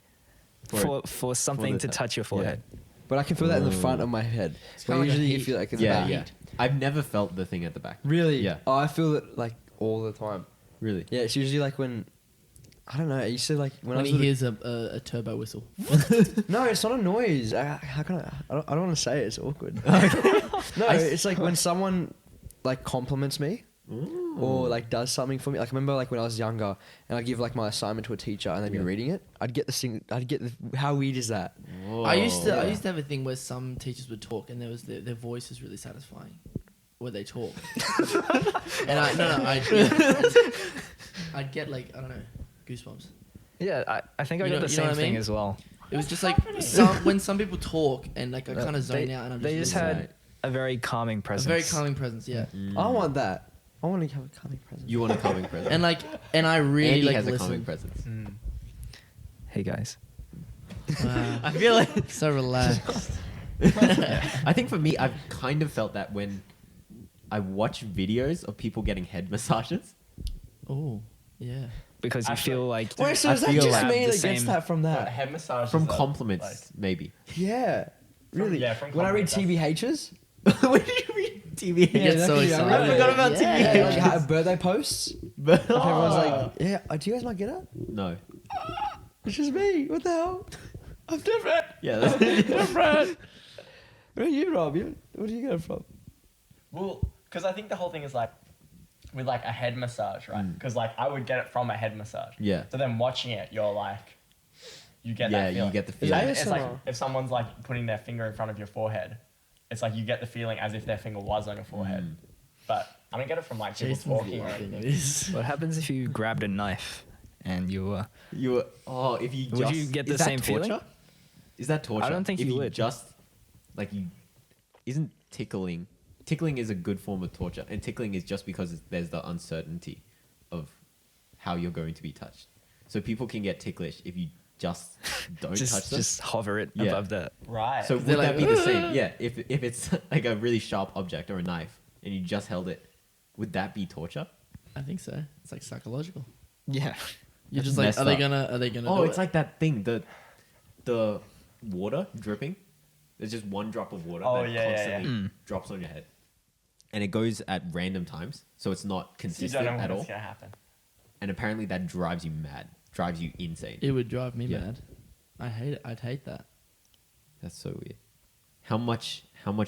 for something the to tou- touch your forehead. But I can feel that in the front Ooh. of my head. But kinda like a usually you heat. feel like it's yeah, back. yeah. I've never felt the thing at the back. Really? Yeah. Oh, I feel it like all the time. Really? Yeah, it's usually like when I don't know. I used to like when I When was he little- hears a turbo whistle. No, it's not a noise. How can I don't want to say it. It's awkward. No, it's like when someone like compliments me or like does something for me. Like I remember like when I was younger and I give like my assignment to a teacher and they'd be Yeah. reading it. I'd get how weird is that? I used to Whoa. I used to have a thing where some teachers would talk and there was their voice is really satisfying where they talk. And I'd get like I don't know goosebumps. Yeah, I think I You got know- the you know same what I thing mean? as well. It was just like when some people talk and like I kind of zone out and I'm just They just listening. had a very calming a presence. very calming presence, yeah. I want that. I want to have a calming presence. You want a calming presence. And I really Andy like has a calming listen. presence. Hey guys. Wow. I feel like So relaxed. I think for me, I've kind of felt that when I watch videos of people getting head massages. Oh, yeah. Because you Actually- feel like Wait, so I is that feel just like me the that gets same- that from A that? head massage From is compliments, maybe. Yeah, really. yeah, from when I read compliments, TBHs, When you read TV, You get so definitely, excited. I forgot about yeah, TBHs. like how birthday posts. Like everyone's like, yeah, do you guys not get it? No. It's just me. What the hell? I'm different. Yeah, that's Different. Where are you, Rob? Where do you get it from? Well, because I think the whole thing is like with like a head massage, right? Because like I would get it from a head massage. Yeah. So then watching it, you're like, you get Yeah, that feeling. you get the Is feeling. that It's like ASMR? if someone's like putting their finger in front of your forehead, it's like you get the feeling as if their finger was on your forehead. But I don't get it from like people Jason's talking or loving anything. this. what happens if you grabbed a knife and you were You were, if you Would just you get the is that same torture? feeling? Is that torture? I don't think if you would. Just like you, isn't tickling? Tickling is a good form of torture, and tickling is just because there's the uncertainty of how you're going to be touched. So people can get ticklish if you just don't touch them. just hover it Yeah. above the Right. So would They're that like, be the same? Yeah. If it's like a really sharp object or a knife, and you just held it, would that be torture? I think so. It's like psychological. yeah. You're That's just like, messed are they up. gonna? Oh, do it's it? like that thing, the water dripping. There's just one drop of water Oh, that yeah, yeah, constantly yeah. drops on your head, and it goes at random times, so it's not you consistent don't know at when all. it's gonna happen. And apparently that drives you mad, drives you insane. It would drive me Yeah. mad. I hate it. I'd hate that. That's so weird. How much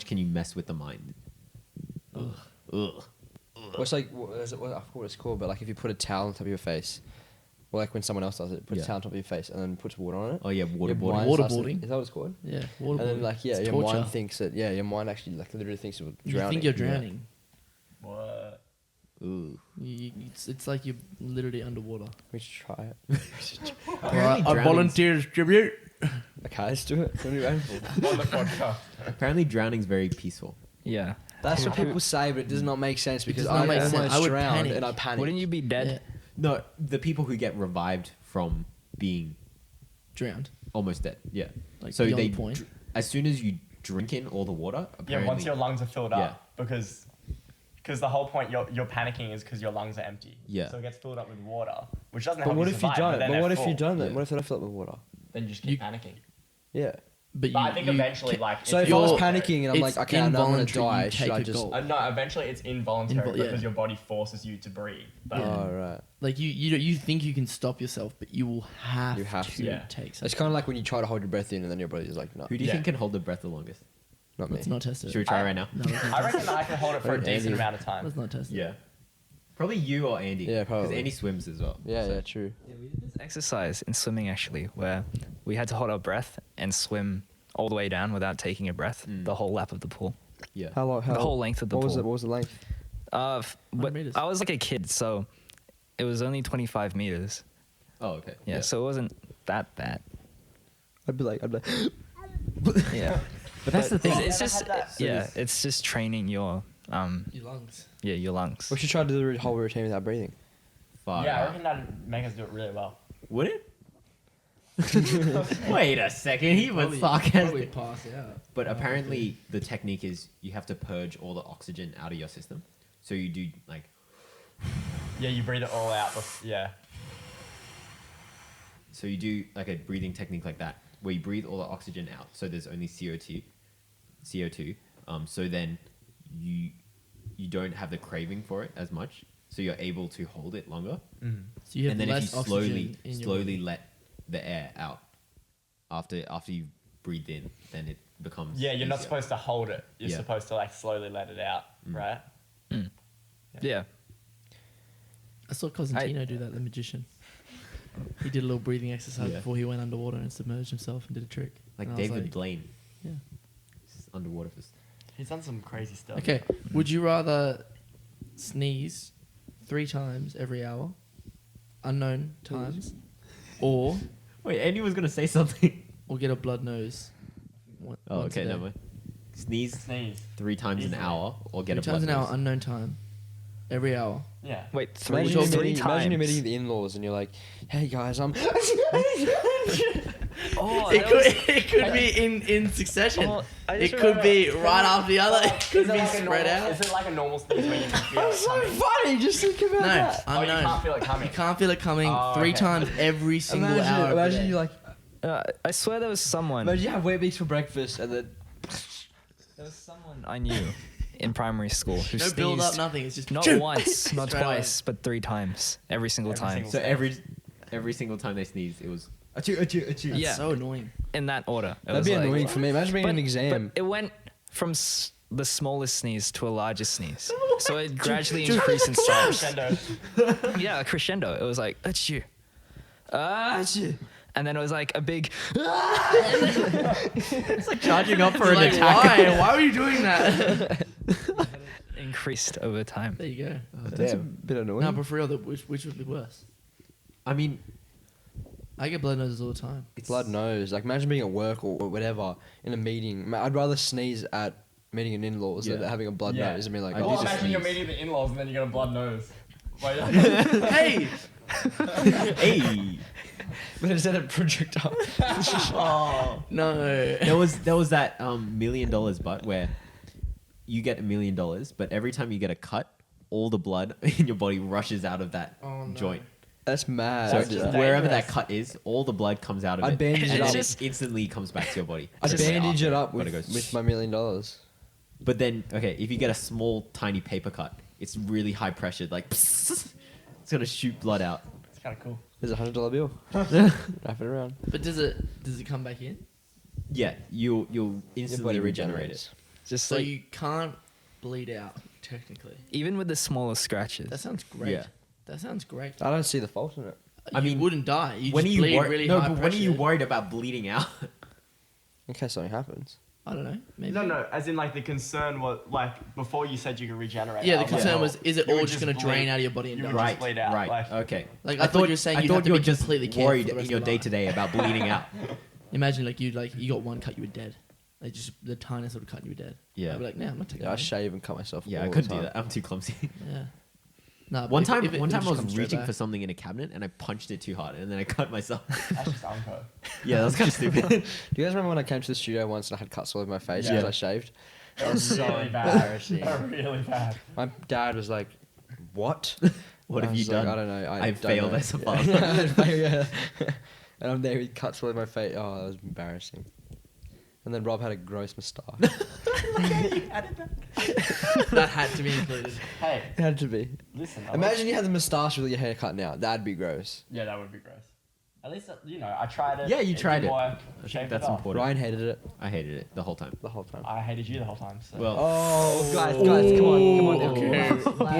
can you mess with the mind? Ugh. Ugh. Well, it's like I forgot what it's called, but like if you put a towel on top of your face, or like when someone else does it, put Yeah. a towel on top of your face and then puts water on it. Oh yeah, your waterboarding. mind starts to- Waterboarding. Is that what it's called? Yeah. And Waterboarding. then like It's your torture. mind thinks that your mind actually like literally thinks you're You drowning. think you're Yeah. drowning. What? Ooh. It's like you're literally underwater. We should try it. Apparently drowning's- volunteer to distribute. Okay, let's do it. What are you aiming for? On the podcast. Apparently drowning's very peaceful. Yeah. That's what people say, but it does not make sense because does not I make sense. almost I would drowned panic. and I panicked. Wouldn't you be dead? Yeah. No, the people who get revived from being Drowned. almost dead. Yeah. Like so beyond they the point. as soon as you drink in all the water, Yeah, apparently, once your lungs are filled Yeah. up, because the whole point you're panicking is because your lungs are empty. Yeah. So it gets filled up with water, which doesn't But help what you if you survive, don't? then But they're what if you full. don't? Then Yeah. what if they don't fill it with water? Then you just keep panicking. Yeah. But But I think eventually, ca- like, So it's if I was you're- panicking and I'm it's like, okay, I know I'm gonna involuntary, you die, should take I a just? gulp. no, eventually it's involuntary yeah. because your body forces you to breathe. But Oh right. like you think you can stop yourself, but you will have, You have to to. Yeah. take It's something. kind of like when you try to hold your breath in and then your body's like, no, who do you Yeah. think can hold the breath the longest? not me. Let's not test it. Should we try right now? No, let's not I test reckon I can hold it for a Right, decent Andy. amount of it. time. Let's not test it. Yeah. Probably you or Andy. Yeah, probably. Because Andy swims as well. Yeah, so- yeah, true. Yeah, we did this exercise in swimming actually, where we had to hold our breath and swim all the way down without taking a breath. The whole lap of the pool. Yeah. How long? The whole length of the What pool. was it? What was the length? But 100 meters. I was like a kid, so it was only 25 meters. Oh, okay. Yeah, so it wasn't that bad. I'd be like. Yeah. But that's the thing. It's Never just had that. it's just training your Your lungs. your lungs. We should try to do the whole routine without breathing. Far Yeah, I out. reckon that'd make us do it really well. Would it? Wait a second. He was Probably sarcastic. pass out. But apparently, the technique is you have to purge all the oxygen out of your system. So you do like. Yeah, you breathe it all out. Yeah. So you do like a breathing technique like that, where you breathe all the oxygen out. So there's only CO2. So then you don't have the craving for it as much. So you're able to hold it longer. So you have And then if less you oxygen in your slowly body. let the air out after you've breathed in, then it becomes. Yeah, you're not easier. supposed to hold it. You're Yeah. supposed to like slowly let it out, right? Yeah. I saw Cosentino do that, the magician. He did a little breathing exercise Yeah. before he went underwater and submerged himself and did a trick. Like And I was David like, Blaine, Yeah. underwater for. He's done some crazy stuff. Okay. Would you rather sneeze 3 times every hour, unknown times, or Wait, Andy was gonna say something. get a blood nose? Oh, once a okay, day? never mind. Sneeze Sneeze. 3 times an Easily. hour, or get 3 a blood times an hour, nose. unknown time, every hour. Yeah. Wait, Imagine three you're times. meeting the in-laws and you're like, "Hey guys, I'm." Oh, It could be in succession. Oh, I It just could remember- be right after the other. It could be spread out. Is it like a normal sneeze where you can feel it so coming? funny. Just think about No, that. Oh, you unknown. can't feel it coming. You can't feel it coming Oh, 3 okay. times every single hour. of the Imagine day. you like. I swear there was someone. Imagine you have Weet-Bix for breakfast and then. There was someone I knew in primary school who No build up, sneezed nothing. It's just not once, not Straight away. twice, but 3 times every single Every time. single- So every single time they sneeze, it was. Achoo, achoo, achoo. That's Yeah. so annoying. In that order. It That'd was be like- annoying for me. Imagine being in an exam. But it went from the smallest sneeze to a larger sneeze. So it gradually increased in size. Crescendo. Yeah, a crescendo. It was like, achoo. Achoo. And then it was like a big. It's like charging up for You're an like, attack. why were you doing that? Increased over time. There you go. That's a bit annoying. No, but for real, which would be worse? I mean, I get blood noses all the time. Blood nose. Like imagine being at work or whatever in a meeting. I'd rather sneeze at meeting an in-laws than Yeah. having a blood Yeah. nose and being like, I oh, do Or just imagine you're sneeze. meeting the in-laws and then you got a blood nose. Like, Hey, hey, but instead of projectile. oh. no. there was that $1 million butt where you get $1 million, but every time you get a cut, all the blood in your body rushes out of that Oh, no. joint. That's mad. So That's just wherever that dangerous. cut is, all the blood comes out of I'd it, bandage and it it up. just instantly comes back to your body. I'd Just like bandage after it up gotta with, go with my $1 million. But then, okay, if you get a small, tiny paper cut, it's really high pressured, like it's gonna shoot blood out. It's kind of cool. There's a $100 bill. Wrap it around. But does it come back in? Yeah, you'll Your instantly body regenerate it. regenerates. Just So like, you can't bleed out technically. even with the smallest scratches. That sounds great. Yeah. That sounds great. I don't see the fault in it. I You mean, wouldn't die. You When are just you bleed worried? really No, high but when are you pressure. worried about bleeding out? In case something happens. I don't know. Maybe. No, as in like the concern was like before you said you could regenerate. Yeah, I the was like, concern oh, was, is it you all would just going to drain out of your body and you die? would Right, just bleed out, right, like- okay. Like I thought you were saying you have to be just completely careful worried for the rest in your of your day to day about bleeding out. Imagine like you got one cut, you were dead. Like just the tiniest little cut, you were dead. Yeah. I'd be like, nah, I'm not taking Yeah, I that. shave and cut myself. Yeah, all I the couldn't do time. that. I'm too clumsy. Yeah. Nah, but One if time, it I would just come was straight reaching back. for something in a cabinet and I punched it too hard and then I cut myself. That's just unco. Yeah, that was kind of stupid. Do you guys remember when I came to the studio once and I had cuts all over my face Yeah. because I shaved? That was so really bad. embarrassing. Really bad. My dad was like, "What? What And have I you was like, done? I don't know. I I don't failed know." as a Yeah. father. I failed, yeah. And I'm there with cuts all over my face. Oh, that was embarrassing. And then Rob had a gross moustache. That had to be included. Hey, It had to be. listen. at Imagine you had the moustache with your hair cut now. That'd be gross. least- Yeah, that would be gross. At least I tried it. Yeah, you tried it. I I think that's important. Ryan hated it I hated it the whole time. the whole time. I hated you the whole time. So. Well, Oh, guys, come on. Okay.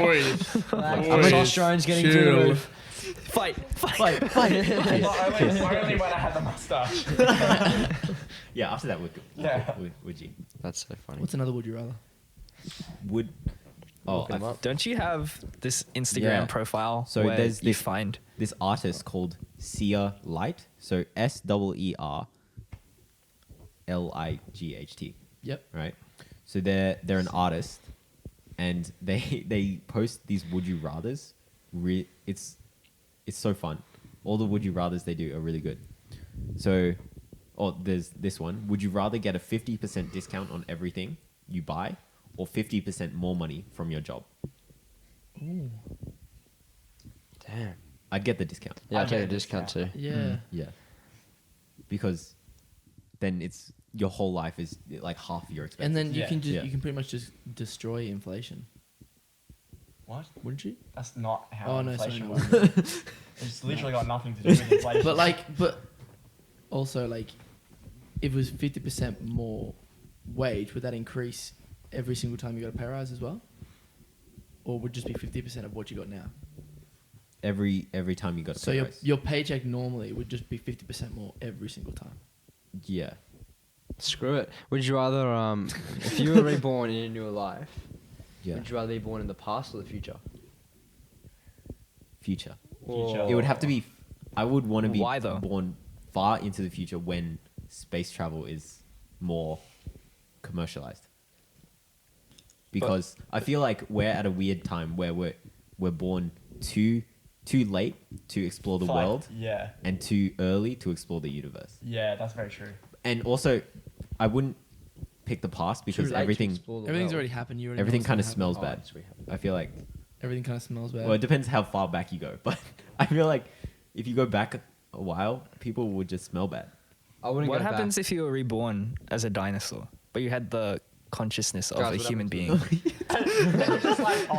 Boys. Testosterone's getting through the roof. Fight. Only when I had the mustache. Yeah, after that, Yeah. would you? That's so funny. What's another would you rather? Would. Oh, Look 'em up. Don't you have this Instagram Yeah. profile So where there's you this- find? this artist called Seer Light. So SEERLIGHT. Yep. Right. So they're an artist, and they post these would you rathers. It's so fun. All the would you rathers they do are really good. So, there's this one. Would you rather get a 50% discount on everything you buy, or 50% more money from your job? Ooh. Damn. I'd get the discount. Yeah, I'll I'd take get a a discount too. discount. Yeah. Yeah. Because then it's your whole life is like half your expenses. And then you Yeah. can just Yeah. you can pretty much just destroy inflation, What? wouldn't you? That's not how Oh, no, sorry, inflation no. works. It's literally got nothing to do with inflation. But also like, if it was 50% more wage, would that increase every single time you got a pay rise as well, or would it just be 50% of what you got now? every time you got a So pay your rise. your paycheck normally would just be 50% more every single time. Yeah. Screw it. Would you rather, if you were reborn in a new life, Yeah. would you rather be born in the past or the future? Future. Future. It would have to be. I would want to be Why, though? born far into the future when space travel is more commercialized. Because I feel like we're at a weird time where we're born too late to explore the It's like- world Yeah. and too early to explore the universe. Yeah, that's very true. And also, I wouldn't pick the past because everything's Everything's already happened. You already everything know kind of what's smells gonna bad. it's already happened. I feel like. happen. Everything kind of smells bad. Well, it depends how far back you go, but I feel like if you go back a while, people would just smell bad. I wouldn't What go happens back. if you were reborn as a dinosaur, but you had the consciousness of Guys, a what human happens being?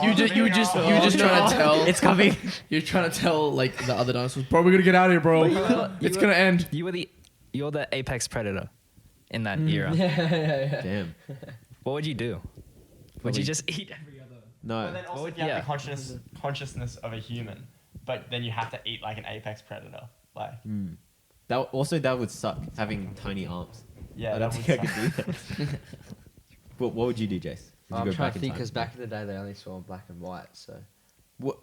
you just trying to tell It's coming. You're trying to tell like the other dinosaurs, bro, we're gonna get out of here, bro. It's gonna end. You're the apex predator in that era. yeah. Damn. What would you do? Would Probably- you just eat every other? No. But then also would- if you have yeah. the consciousness of a human, but then you have to eat like an apex predator. Like, That would suck having tiny arms. yeah, I that don't would think I suck. could do that. But what would you do, Jace? Would you I'm go trying back to in think time? because back in the day they only saw black and white. So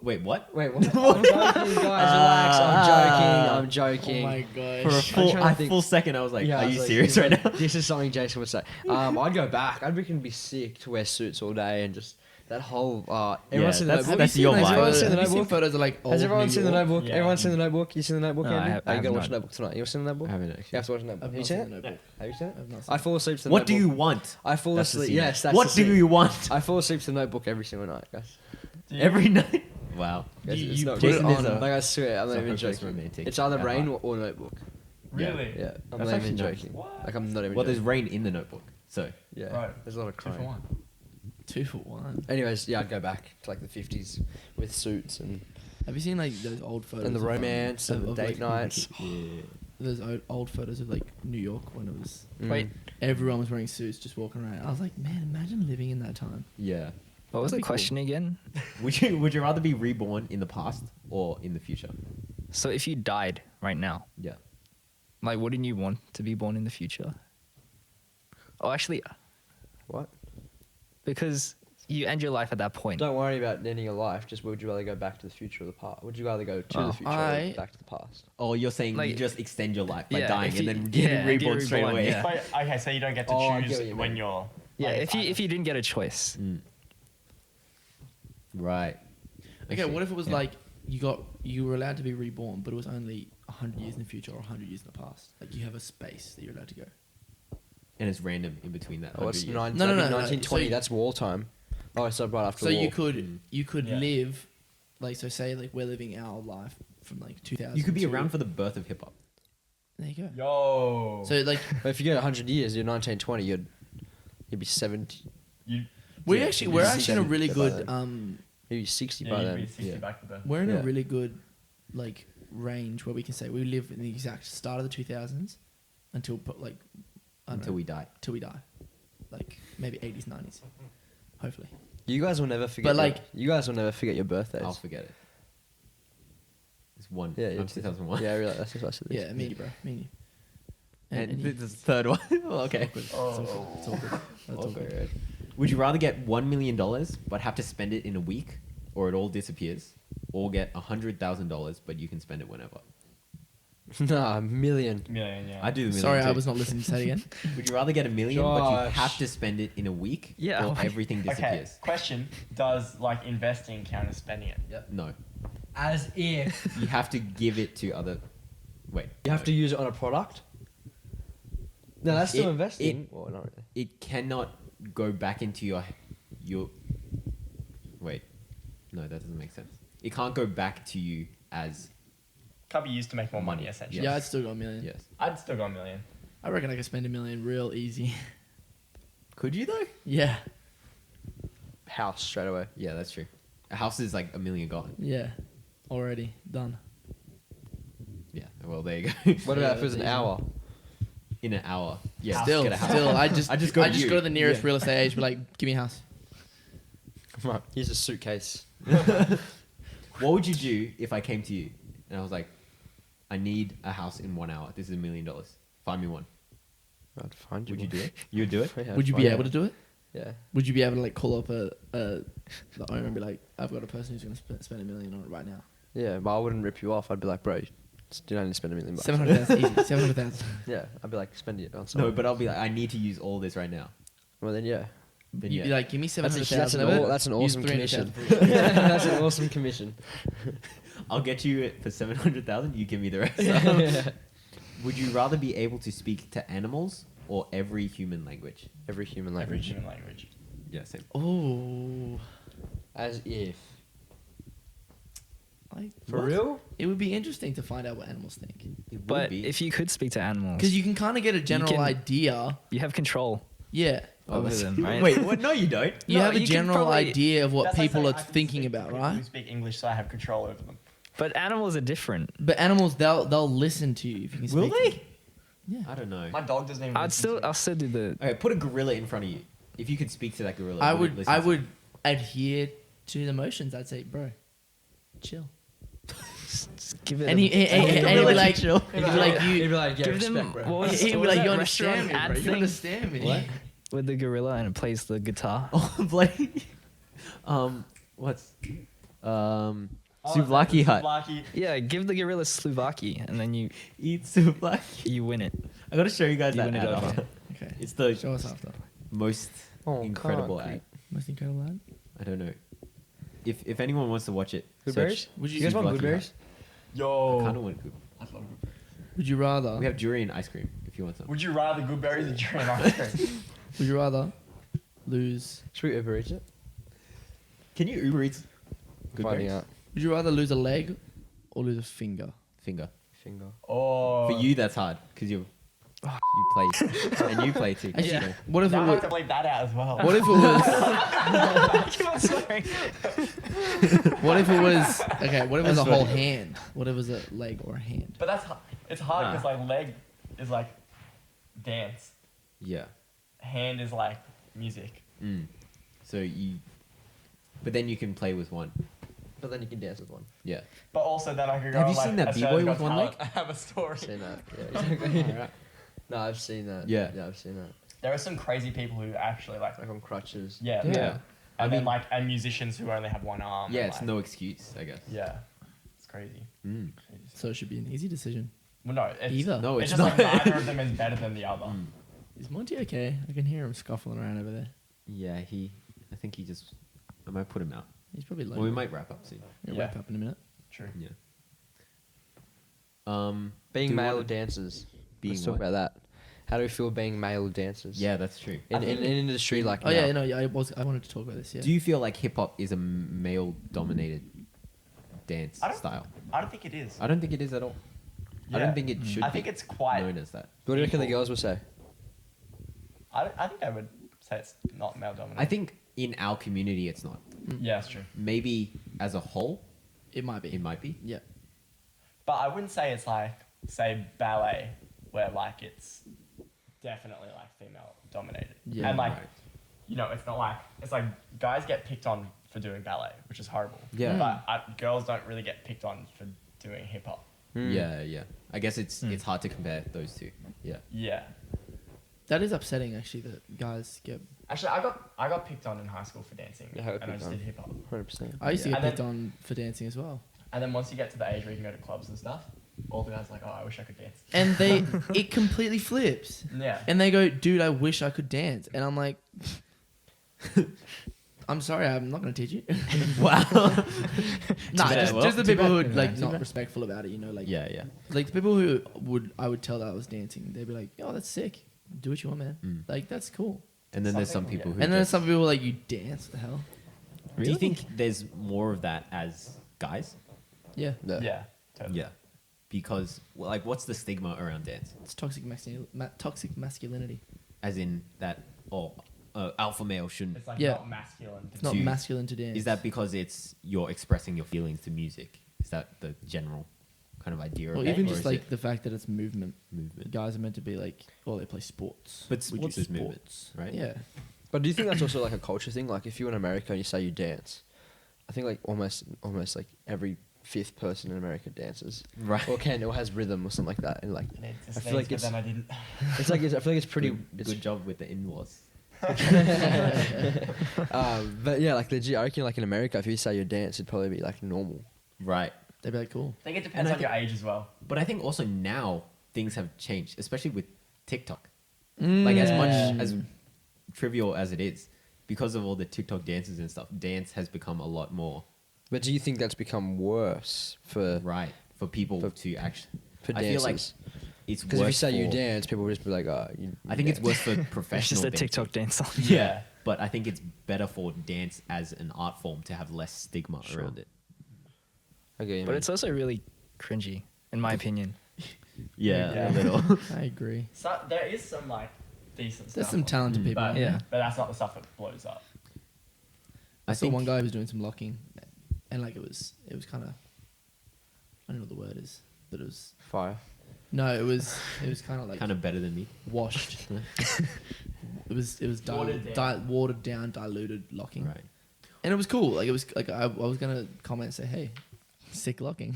Wait, what? wait, what? I'm joking, guys. Relax. I'm joking. Oh I'm my joking. For a gosh. full, trying to think- full second, I was like, Yeah, I "Are was you like, serious this- right now?" This is something Jason would say. I'd go back. I'd freaking be sick to wear suits all day and just that whole. Everyone's seen the that's- Notebook. that's your Has vibe. everyone seen the Have you seen Notebook? photos of like old Has everyone New seen the York? Notebook? Yeah. Everyone's seen the Notebook? You seen the Notebook? No, I Andy? have- Oh, I you have gotta watch not. the Notebook tonight. You ever seen the Notebook? I haven't You actually. have to watch the Notebook. I've Have you not seen seen it? the Notebook. Have you seen it? I've not seen I fall asleep to the What do Notebook. you want? I fall That's the asleep. scene. Yes, that's What the do scene. you want? I fall asleep to the Notebook every single night, guys. Every night. Wow. Guys, You- it's you not put Jason it is on. like I swear, I'm It's not a even hopeless joking. romantic It's either at rain heart. or Notebook. Really? Yeah, I'm That's not even actually nice. joking. What? Like I'm not even. Well, there's joking. rain in the Notebook, so Yeah, Right. there's a lot of 2 for crime. 1. 2 for 1. Anyways, yeah, I'd go back to like the 50s with suits and Have you seen like those old photos? the of, romance and the of, date like, nights. Those old photos of like New York when it was Wait, everyone was wearing suits just walking around. I was like, man, imagine living in that time. yeah. what was That'd the be cool. question again? Would you rather be reborn in the past or in the future? So if you died right now, Yeah. like, wouldn't you want to be born in the future? Oh, actually, What? because you end your life at that point. Don't worry about ending your life. Just would you rather go back to the future or the past? Would you rather go to Oh. the future I- or back to the past? Oh, you're saying Like- you just extend your life by Yeah, dying if and you- then getting yeah, reborn get straight reborn, away. yeah. But, okay, so you don't get to Oh, I get choose what you when mean. you're. Yeah, like, if you didn't get a choice. Mm. Right. Okay, what if it was Yeah. like you were allowed to be reborn, but it was only 100 years in the future or 100 years in the past? Like you have a space that you're allowed to go. And it's random in between that. Oh, it's 100 years. No, no, no, no. 1920. So- That's wartime. Oh, so right after So the war. you could Yeah. live, like so say like we're living our life from like 2000. You could be around for the birth of hip hop. There you go. Yo. So like But if you go 100 years, you're 1920. You'd be 70. you. we're Yeah, actually you'd we're be actually in a 70 really by good then. You'd be 60 Yeah, by you'd then. be 60 Yeah. back to the. we're in Yeah. a really good like range where we can say we live in the exact start of the 2000s until like I don't Until know, we die. till we die, like maybe 80s 90s, hopefully. You guys will never forget. But, like- you guys will never forget your birthdays. I'll forget it. It's one. Yeah, I'm 2001. Yeah, I realize that's just what I said. Yeah, me and you, bro. Me and you. And you. this is the third one. Oh, okay. It's all good. It's all good. That's all good. Would you rather get $1 million but have to spend it in a week, or it all disappears, or get $100,000 but you can spend it whenever? Nah, a million. Million, yeah. I do the million. Sorry, I too. was not listening. Say it again. Would you rather get $1 million but you Josh. have to spend it in a week, Yeah. or everything Okay, disappears? question. Does like investing count as spending it? No, As if. you have to give it to other. Wait, You have to use it on a product. No, that's still It- investing. Well, not really. It cannot go back into your. Wait, no, that doesn't make sense. It can't go back to you as Can't be used to make more money, Money, essentially. Yeah, I'd still got a million. yes. I'd still go a million. I reckon I could spend $1 million real easy. Could you though? Yeah. House straight away. Yeah, that's true. A house is like $1 million gone. Yeah. Already done. Yeah. Well, there you go. What Yeah, about if it was that's an easy. hour? In an hour. Yeah. Still, get a house. I just I just go to you. go to the nearest Yeah. real estate agent, be like, give me a house. Come on, here's a suitcase. What would you do if I came to you and I was like, I need a house in 1 hour. This is $1 million. Find me one. I'd find you. Would you one. do it? You would do it? Yeah, Would you I'd be find able to do it? Yeah. Would you be able to like call up the owner and be like, I've got a person who's going to spend $1 million on it right now. Yeah, but I wouldn't rip you off. I'd be like, bro, you don't need to spend $1 million. 700,000 easy. 700,000. Yeah, I'd be like, spend it on No, something. but I'll be like, I need to use all this right now. Well, then yeah. Then You'd yeah. be like, give me That's 700,000 of it. that's an use awesome 300,000 commission. for it. That's an awesome commission. I'll get you it for 700,000. You give me the rest. Would you rather be able to speak to animals or every human language? Every human Every language. human language. Yeah, same. Oh. As if. Like, For what? real? It would be interesting to find out what animals think. It would But be. if you could speak to animals, Because you can kind of get a general can- idea. you have control Yeah. over them, right? Wait, what? No, you don't. You No, have a you can general probably- idea of what That's like people saying are I can thinking speak to about, people right? Who speak English, so I have control over them. But animals are different. But animals, they'll listen to you if you can speak. Will to they? them. Yeah. I don't know. My dog doesn't even. listen to I'll me. still do the. Okay, put a gorilla in front of you. If you could speak to that gorilla, I it would listen I to would adhere to the motions. I'd say, bro, chill. Just give it. And a- he'd be like, he'd be like, He'd you. be like, yeah, give them. respect, bro. What was, He'd what be was like, that you restaurant understand me, ad bro. You thing understand me. What? with the gorilla and it plays the guitar? Oh, Blake. What's Oh, Souvlaki hut. Souvlaki. Yeah, give the gorilla Slovakia, and then you Eat souvlaki. you win it. I gotta show you guys You that win it ad over. after. Okay. It's the Show us after. most Oh, incredible can't. ad. Most incredible ad. I don't know. If anyone wants to watch it, Blueberries? search Would You guys want Souvlaki blueberries? hut. Yo. I kind of want good. Would you rather? We have durian ice cream if you want some. Would you rather good berries or during ice cream? Would you rather lose? Should we Uber Eats it? Can you Uber Eats good Finding berries? out. Would you rather lose a leg or lose a finger? Finger. Finger. Oh. For you, that's hard because you play and you play too. Actually, so- what if it Now I have was? to bleep that out as well. What if it was? What if it was? Okay. What if it was a That's whole funny. hand? What if it was a leg or a hand? But it's hard Nah. because like leg is like dance, Yeah. hand is like music. Mm. So you, but then you can play with one. But then you can dance with one. Yeah. But also then I could go. Have on, you like, seen that Australia's B-boy Got with one Talent. leg? I have a story. Seen that. Yeah, exactly. Alright. No, I've seen that. Yeah. Yeah, I've seen that. There are some crazy people who actually like. Like on crutches. Yeah. Yeah. I And then mean- like and musicians who only have one arm. Yeah, and, it's like, no excuse, I guess. Yeah. It's crazy. Mm. So it should be an easy decision. Well, no, it's, Either. No, It's it's just not. like neither of them is better than the other. Mm. Is Monty okay? I can hear him scuffling around over there. Yeah, I think he just. I might put him out. He's probably lonely. Well, we might wrap up soon. We'll Yeah. wrap up in a minute. True. Yeah. Being do you male wanna- dancers. Being Let's talk what? about that. How do you feel being male dancers? Yeah, that's true. In an industry like Oh now. yeah, no, yeah. I wanted to talk about this. Yeah. Do you feel like hip hop is a male-dominated dance I don't- style? I don't think it is. I don't think it is at all. I Yeah. don't think it should. I think be it's quite. known as that. What do you reckon the Equal. girls will say? I think I would say it's not male dominant. I think in our community, it's not. Yeah, that's true. Maybe as a whole, It might be. it might be. Yeah. But I wouldn't say it's like, say, ballet, where like it's definitely like female dominated. Yeah. And like, Right. you know, it's not like, it's like guys get picked on for doing ballet, which is horrible. Yeah. But girls don't really get picked on for doing hip hop. Yeah. I guess it's hard to compare those two. Yeah. Yeah. That is upsetting, actually, that guys get. Actually, I got picked on in high school for dancing, Yeah, I got and I picked just on. did hip hop. 100%. I used to Yeah. get And picked then- on for dancing as well. And then once you get to the age where you can go to clubs and stuff, all the guys are like, oh, I wish I could dance. And it completely flips. Yeah. And they go, dude, I wish I could dance. And I'm like, I'm sorry, I'm not going to teach you. Wow. Nah, bad. just, Well, just the too people who bad. are like Too not bad. respectful about it, you know, like Yeah. like the people who I would tell that I was dancing, they'd be like, oh, that's sick. Do what you want, man. Like, that's cool. And then there's some Something- people yeah. who. And then just- some people are like, you dance, the hell? Do you think there's more of that as guys? Yeah. Yeah. Totally. Yeah. Because like, what's the stigma around dance? It's toxic masculinity. As in that, alpha male shouldn't. It's like Yeah. not masculine. It's not To- masculine to dance. Is that because you're expressing your feelings to music? Is that the general kind of idea Or of it? even Or just is like it the fact that it's movement. movement? Guys are meant to be like, oh, they play sports. But We do sports is movement, right? Yeah. But do you think that's also like a culture thing? Like if you're in America and you say you dance, I think like almost like every fifth person in America dances, Right. or has rhythm or something like that. And like I feel like but it's then I didn't. I feel like it's pretty. Good job with the in-laws. But yeah, like legit, I reckon like in America, if you say you dance, it'd probably be like normal. Right. They'd be like, cool. I think it depends And I on your age as well. But I think also now things have changed, especially with TikTok. Like as much as trivial as it is, because of all the TikTok dances and stuff, dance has become a lot more But do you think that's become worse for right for people For- to actually. for I feel like dancers? it's Because if you worse say you for- dance, people will just be like, oh. I think it's worse for It's professional. just a dancing. TikTok dance song. Yeah, but I think it's better for dance as an art form to have less stigma Sure. around it. Okay, But it's also really cringy, in my opinion. Yeah, Yeah. a little. I agree. So there is some like decent There's stuff. some talented people. But, Yeah. but that's not the stuff that blows up. I I saw think one guy who was doing some locking, and like it was kind of, I don't know what the word is, but it was fire. no, it was kind of like kind of better than me. washed. it was Watered watered down, diluted locking, Right. and it was cool. Like it was like I was gonna comment and say, hey, sick locking,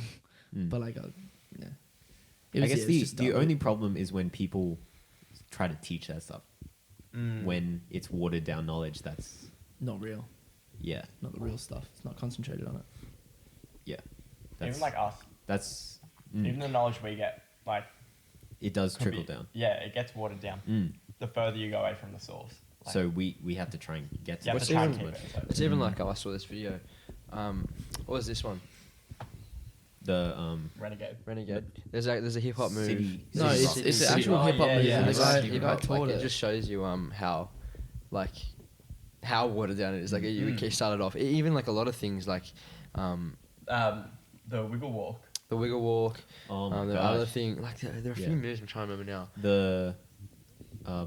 Mm. but like yeah. I guess it was the just the diluted. only problem is when people try to teach that stuff. When it's watered down knowledge, that's not real, yeah, not the real stuff. It's not concentrated on it. yeah. That's, Even like us, that's even the knowledge we get, like it does can trickle be- down. Yeah, it gets watered down. Mm. The further you go away from the source. Like, So we have to try and get to you have What's to try and even- keep it. So- It's even like I saw this video. What was this one? the Renegade. There's a hip hop move. City- No, City it's pop. the City actual pop. hip hop yeah, move. yeah, and the it's guy, hip the guy Hip-hop, taught like, it. it just shows you how watered down it is. Like you started off even like a lot of things like The wiggle walk. the wiggle walk. Oh my the gosh. other thing like there are a few Yeah. moves I'm trying to remember now. The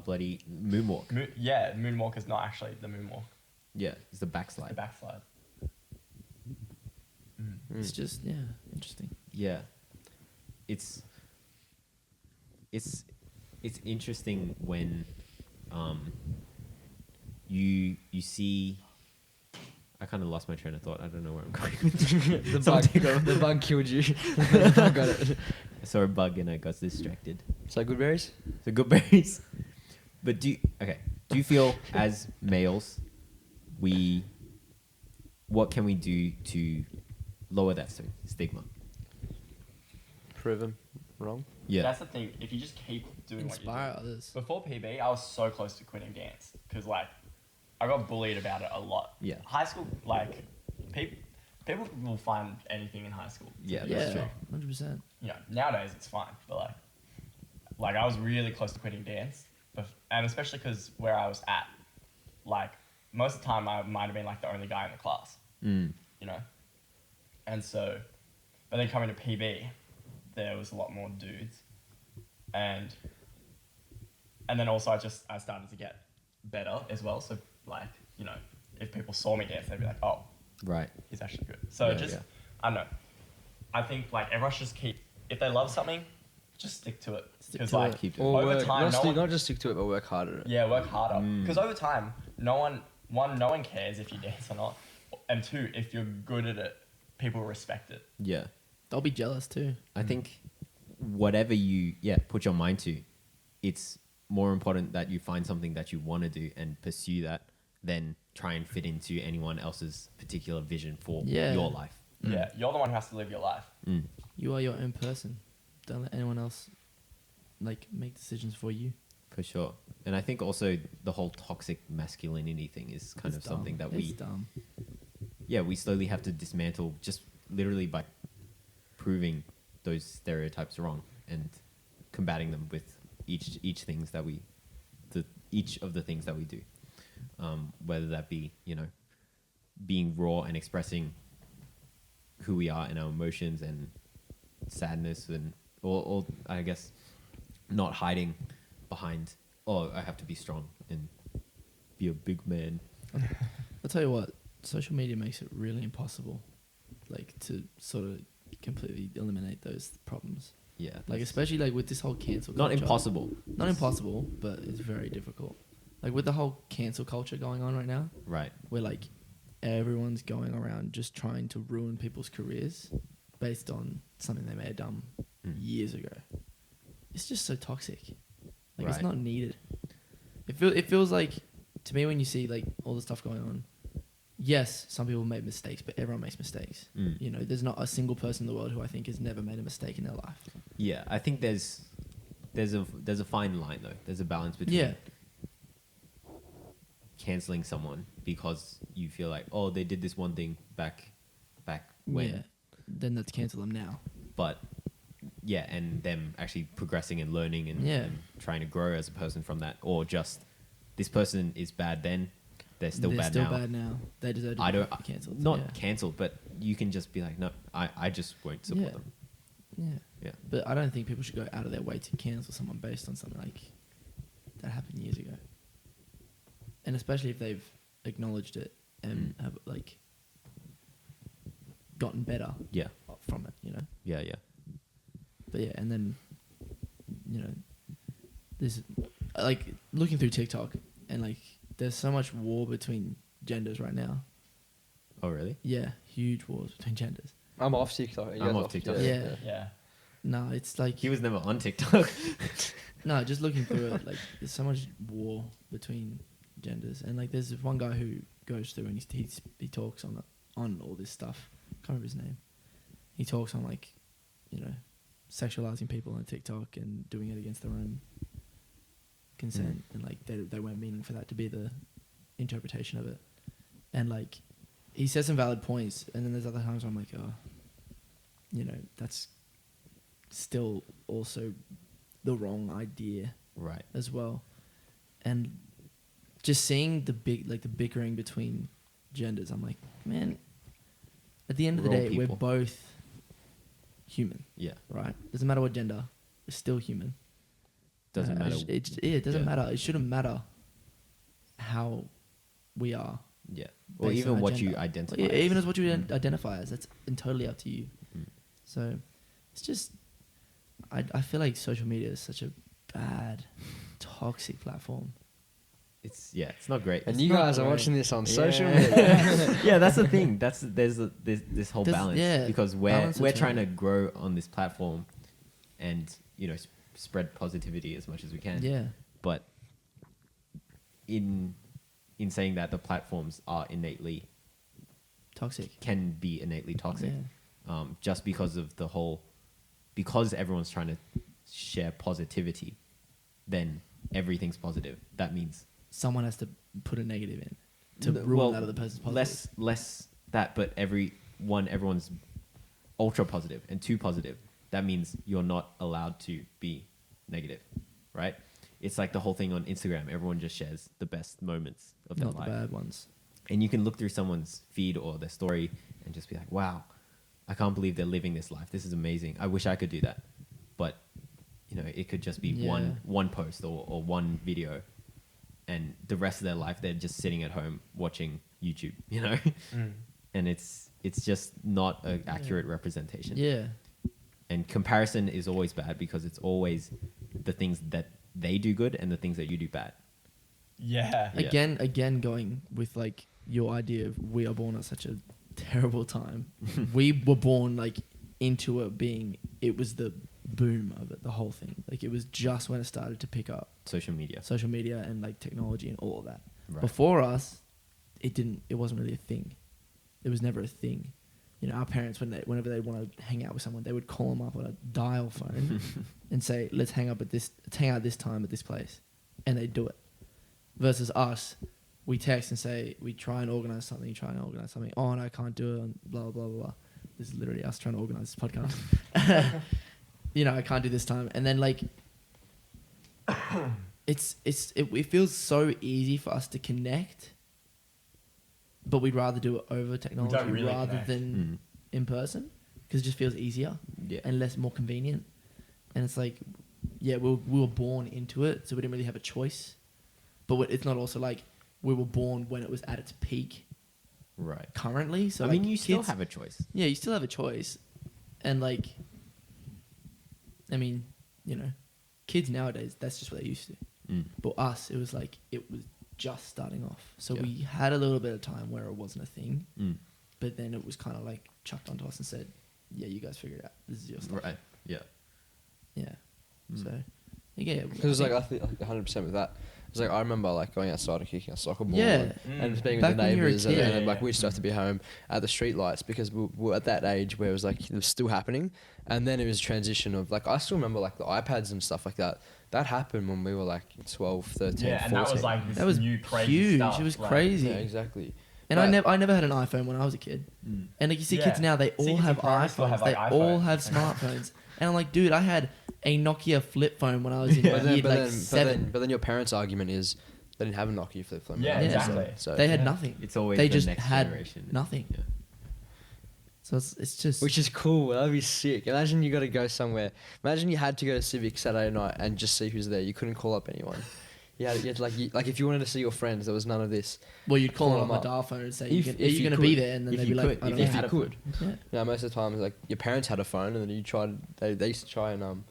bloody moonwalk. Moonwalk is not actually the moonwalk. Yeah, it's the It's backslide. the backslide. It's just interesting. Yeah, it's interesting when you see. I kind of lost my train of thought. I don't know where I'm going. The bug killed you. The bug got it. I saw a bug and I got distracted. So good berries. So good berries. But do you feel as males, what can we do to lower that stigma? Prove them wrong. Yeah. That's the thing. If you just keep doing what Inspire you're doing. others. Before PB, I was so close to quitting dance because like I got bullied about it a lot. Yeah. High school, like people will find anything in high school. Yeah, that's Yeah, true. 100%. You know, nowadays it's fine, but like I was really close to quitting dance, and especially because where I was at, like most of the time I might have been like the only guy in the class, Mm. you know, and so, but then coming to PB, there was a lot more dudes, and then also I started to get better as well. So like you know, if people saw me dance, they'd be like, oh, Right. he's actually good. So Yeah, just yeah. I don't know. I think like everyone should just keep if they love something, just stick to it. Stick Because to like it. Keep Or over work, time, not just stick to it, but work hard at it. yeah, work harder. Mm. Because over time, no one cares if you dance or not, and two, if you're good at it, people respect it. Yeah. They'll be jealous too. I think whatever you put your mind to, it's more important that you find something that you want to do and pursue that than try and fit into anyone else's particular vision for Yeah. your life. Yeah, you're the one who has to live your life. You are your own person. Don't let anyone else like make decisions for you. For sure. And I think also the whole toxic masculinity thing is kind It's of something dumb. that It's dumb. we slowly have to dismantle just literally by proving those stereotypes wrong and combating them with each of the things that we do. Whether that be, being raw and expressing who we are and our emotions and sadness or I guess not hiding behind, I have to be strong and be a big man. I'll tell you what, social media makes it really impossible, like, to sort of completely eliminate those problems. Yeah. Like, that's especially like with this whole cancel not culture. impossible. Not impossible, but it's very difficult. Like with the whole cancel culture going on right now, Right. where like everyone's going around just trying to ruin people's careers based on something they may have done years ago. It's just so toxic. Like, it's Right. not needed. It feels like, to me, when you see like all the stuff going on, yes, some people make mistakes, but everyone makes mistakes. There's not a single person in the world who I think has never made a mistake in their life. Yeah, I think there's a fine line though. There's a balance between canceling someone because you feel like, oh, they did this one thing back when, Yeah. Then let's cancel them now. but and them actually progressing and learning and trying to grow as a person from that, or just this person is bad then, they're still bad now. They deserve to I don't be cancelled. not cancelled, but you can just be like, no, I just won't support them. Yeah. Yeah. But I don't think people should go out of their way to cancel someone based on something like that happened years ago. And especially if they've acknowledged it and have like gotten better Yeah. from it, Yeah. But yeah, and then this like looking through TikTok and like there's so much war between genders right now. Oh really? Yeah, huge wars between genders. I'm off TikTok. You I'm guys off TikTok. Yeah. Yeah. No, it's like He was never on TikTok. no, just looking through it, like there's so much war between genders, and like there's one guy who goes through and he talks on all this stuff. Can't remember his name. He talks on like, sexualizing people on TikTok and doing it against their own consent, and like they weren't meaning for that to be the interpretation of it, and like he says some valid points, and then there's other times where I'm like, that's still also the wrong idea Right. as well. And just seeing the bickering between genders, I'm like, man, at the end of the We're all day, people. we're both human, Yeah. right? Doesn't matter what gender, we're still human. Doesn't matter. It doesn't Yeah. matter. It shouldn't matter how we are. Yeah. Or based on even our what gender. you identify. Yeah, even as what you Mm. identify as, that's totally up to you. So it's just, I feel like social media is such a bad, toxic platform. It's not great. And It's you not guys are great. watching this on social Yeah. media. Yeah, that's the thing. There's this whole There's- balance yeah, because we're balance trying to between- grow on this platform, and spread positivity as much as we can. Yeah. But in saying that, the platforms are Toxic. can be innately toxic, Yeah. just because of because everyone's trying to share positivity, then everything's positive. That means Someone has to put a negative in to N- ruin well, that other person's positive. less that, but everyone's ultra positive and too positive. That means you're not allowed to be negative, right? It's like the whole thing on Instagram. Everyone just shares the best moments of their Not the life, bad ones. and you can look through someone's feed or their story and just be like, "Wow, I can't believe they're living this life. This is amazing. I wish I could do that." But it could just be Yeah. one post or one video, and the rest of their life they're just sitting at home watching YouTube, and it's just not an accurate representation. Yeah. And comparison is always bad because it's always the things that they do good and the things that you do bad. Yeah. Yeah. Again, going with like your idea of we are born at such a terrible time. We were born like into it was the boom of it, the whole thing. Like it was just when it started to pick up Social media. social media and like technology and all of that. Right. Before us, it wasn't really a thing. It was never a thing. You know, our parents, whenever they want to hang out with someone, they would call them up on a dial phone and say, let's hang out this time at this place. And they'd do it. Versus us, we text and say, we try and organize something. Oh, no, I can't do it. Blah, blah, blah, blah. This is literally us trying to organize this podcast. You know, I can't do this time. And then, like, it feels so easy for us to connect, but we'd rather do it over technology really rather connect. than in person because it just feels easier Yeah. and more convenient. And it's like, yeah, we were born into it, so we didn't really have a choice. But it's not also like we were born when it was at its peak Right. currently. So I like mean, you still kids- have a choice. Yeah, you still have a choice. And like, I mean, you know, kids nowadays, that's just what they're used to. But us, it was like, it was just starting off. So Yeah. we had a little bit of time where it wasn't a thing. Mm. But then it was kind of like chucked onto us and said, yeah, you guys figure it out. This is your stuff. Right. Yeah. Yeah. Mm. So, yeah. Because I think 100% with that. It's like I remember like going outside and kicking a soccer ball. Yeah. And being Back with the when you were a neighbours and, kid. and like we used to have to be home at the street lights because we were at that age where it was like it was still happening, and then it was transition of like I still remember like the iPads and stuff like that. That happened when we were like 12, 13, Yeah, 14. and that was like this That was new crazy huge. stuff. It was like- crazy. Yeah, exactly. And But- I never had an iPhone when I was a kid. And like you see Yeah. kids now, they See, all kids have in primary school iPhones. have, They like, all iPhones. have smartphones. And I'm like, dude, I had a Nokia flip phone when I was in year like 7. But then your parents' argument is they didn't have a Nokia flip phone. Yeah, right? exactly. So They had nothing. It's always They the just next had generation. nothing. Yeah. So it's just which is cool. That'd be sick. Imagine you got to go somewhere. Imagine you had to go to Civic Saturday night and just see who's there. You couldn't call up anyone. You had like if you wanted to see your friends, there was none of this. well, you'd call Call them them on a up. dial phone and say, If are you you going to be could. there? And then If they'd you be like, could. I don't If know. you you could. Yeah. You know, most of the time, like your parents had a phone, and then you tried. They used to try and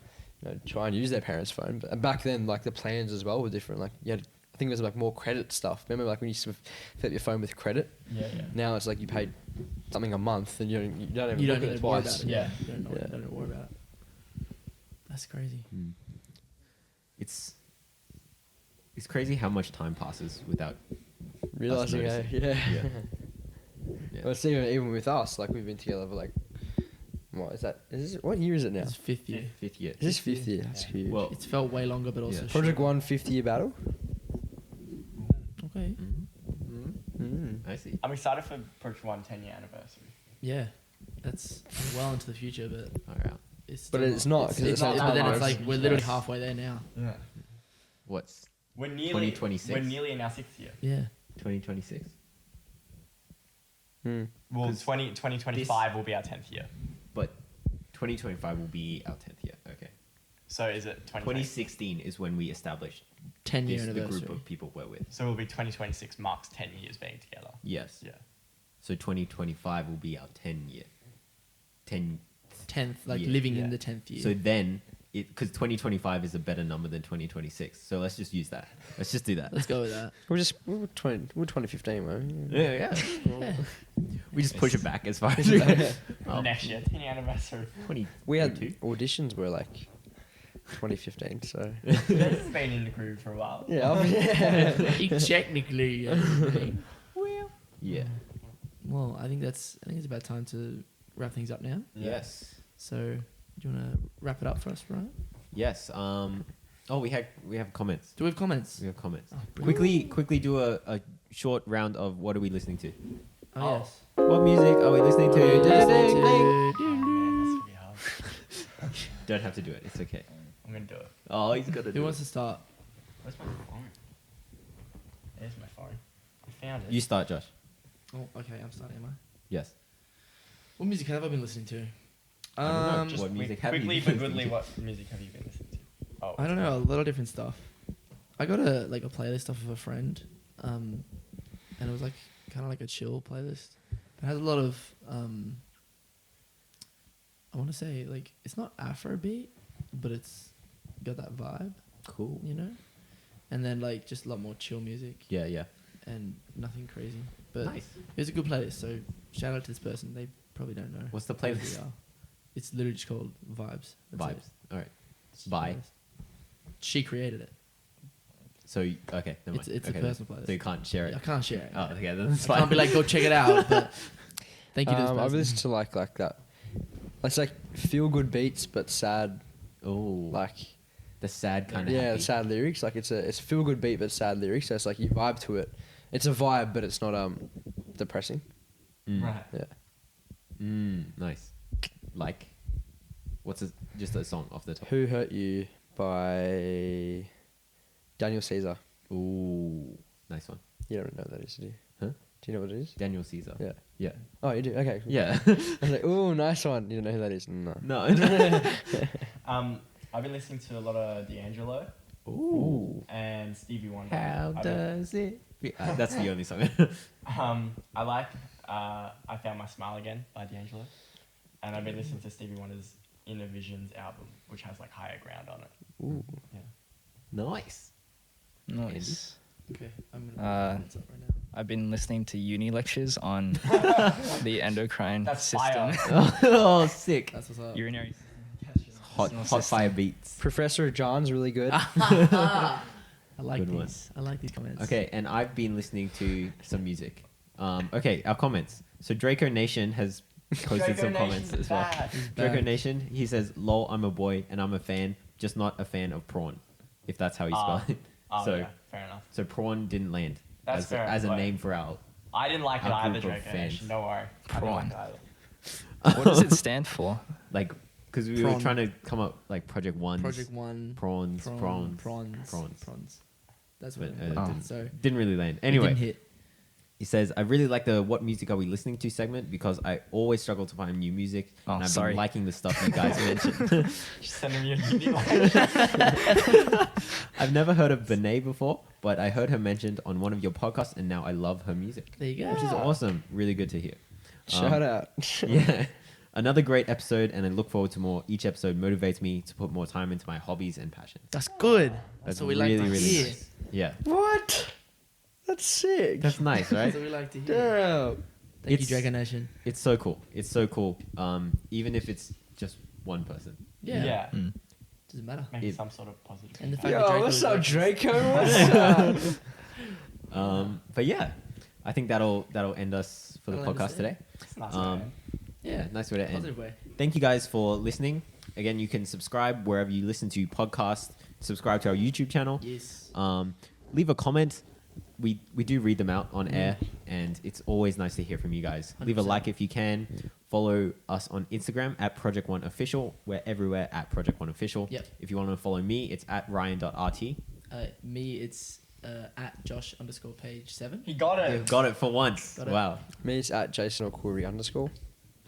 try and use their parents' phone. But back then, like the plans as well were different. Like you had, I think it was like more credit stuff. Remember, like when you used to fill up your phone with credit. Yeah, yeah. Now it's like you paid something a month, and you don't even You look don't at need it to worry twice. about it. Yeah. You don't know. Yeah. Don't worry about it. That's crazy. It's crazy how much time passes without Realizing, noticing. yeah. Yeah. Yeah. Well, it's even with us. Like we've been together for like, what is that? What year is it now? It's fifth year. Fifth year. Is this fifth year? That's Yeah. huge. Well, It's felt way longer, but also Yeah. Project shorter. One 50-year battle. Okay. I see. I'm excited for Project One 10-year anniversary. Yeah, that's well into the future, but All right. it's But still it's not, 'cause it's not but then it's that like long. we're literally Yes. halfway there now. Yeah. What's We're nearly 2026? We're nearly in our 6th year. Yeah. 2026? Hmm. Well, 'Cause 2025 will be our 10th year. But 2025 will be our 10th year. Okay. So is it 2020? 2016 is when we established 10-year the anniversary. group of people we're with. So it'll be 2026 marks 10 years being together. Yes. Yeah. So 2025 will be our 10 year. 10. 10th, like Yeah. living Yeah. in the 10th year. So then, because 2025 is a better number than 2026. So let's just use that. Let's just do that. Let's go with that. We're 2015, man. Yeah. Yeah. We just push it back as far as we can. Next year, 10-year anniversry. 20. We had 22. auditions were like 2015, so This has been in the groove for a while. yeah. Technically. Yeah. Well, I think it's about time to wrap things up now. Yes. So, do you want to wrap it up for us, Brian? Yes. Oh, we have comments. Do we have comments? We have comments. Oh, brilliant. Quickly do a short round of what are we listening to? Oh, yes. What music are we listening to? Listening Oh, man, that's really hard. Don't have to do it. It's okay. I'm going to do it. Oh, he's got to Who do wants it. to start? Where's my phone? There's my phone. I found it. You start, Josh. Oh, okay. I'm starting, am I? Yes. What music have I been listening to? I don't know. Just What music have quickly you but been listening goodly, to? what music have you been listening to? Oh, I don't know, a lot of different stuff. I got a playlist off of a friend, and it was like kind of like a chill playlist. It has a lot of I want to say like it's not Afrobeat, but it's got that vibe, Cool. you know. And then like just a lot more chill music Yeah. and nothing crazy. But Nice. it was a good playlist. So shout out to this person. They probably don't know. What's the who we playlist? are. It's literally just called Vibes. That's Vibes. it. All right. It's By. just- She created it. So okay, never mind. It's okay, a personal playlist. So you can't share it. I can't share it. Oh, okay, that's I fine. can't be like, go check it out. But thank you to this I've person. listened to like that. It's like feel good beats, but sad. Oh, Like the sad kind of. yeah, happy. sad lyrics. Like it's feel good beat, but sad lyrics. So it's like you vibe to it. It's a vibe, but it's not depressing. Mm. Right. Yeah. Nice. Like, just a song off the top? Who Hurt You by Daniel Caesar. Ooh, nice one. You don't know what that is, do you? Huh? Do you know what it is? Daniel Caesar. Yeah. Yeah. Oh, you do? Okay. cool. Yeah. I was like, ooh, nice one. You don't know who that is? No. No. I've been listening to a lot of D'Angelo Ooh. and Stevie Wonder. How I've been- does it? That's the only song. I like I Found My Smile Again by D'Angelo. And I've been listening to Stevie Wonder's Inner Visions album, which has like Higher Ground on it. Ooh. Yeah. Nice. Nice. Okay, I'm gonna put it up right now. I've been listening to uni lectures on the endocrine That's system. fire. Oh, sick. That's what's up. Urinary. Hot fire beats. Professor John's really good. I like Good these. one. I like these comments. Okay, and I've been listening to some music. Okay, our comments. So Draco Nation has posted some comments as well. Draco back. Nation, he says, "Lol, I'm a boy and I'm a fan, just not a fan of prawn." If that's how you spell it. So Yeah, fair enough. so prawn didn't land That's fair, as a but- name for our. I didn't like it Our either, group of Draco Nation. fans. Don't worry. I didn't like it either. What does it stand for? Like, because we were Prawn. trying to come up like Project One's. Project One. Prawns, prawns, Prawns. prawns. That's But, what it didn't- was. So Didn't really land. it Anyway, didn't hit. he says, "I really like the What Music Are We Listening To segment because I always struggle to find new music, Oh, and I've sorry. been liking the stuff you guys mentioned." Just sending me a uni lecture. I've never heard of Benet before, but I heard her mentioned on one of your podcasts, and now I love her music, There you go. which is awesome. Really good to hear. Shout out. Yeah. Another great episode, and I look forward to more. Each episode motivates me to put more time into my hobbies and passions. That's good. That's what we really, like to really hear. nice. Yeah. What? That's sick. That's nice, right? That's what we like to hear. Damn. Thank It's- you, Dragon Nation. It's so cool. It's so cool. Even if it's just one person. Yeah. Mm. Doesn't matter. Maybe It- some sort of positive. And the feedback. fact that Yo, Draco what's is up, like- Draco? What's up? But yeah, I think that'll end us for the That'll end us podcast there. today. It's nice. Um, Yeah. nice way to end. Positive way. Thank you guys for listening. Again, you can subscribe wherever you listen to podcasts. Subscribe to our YouTube channel. Yes. Leave a comment. We do read them out on air, and it's always nice to hear from you guys. Leave a 100%. like if you can. Follow us on Instagram at Project One Official. We're everywhere at Project One Official. Yep. If you want to follow me, it's at Ryan.rt. Me, it's at Josh_page7. He got it. You've got it for once. Got it. Wow. Me, it's at Jason _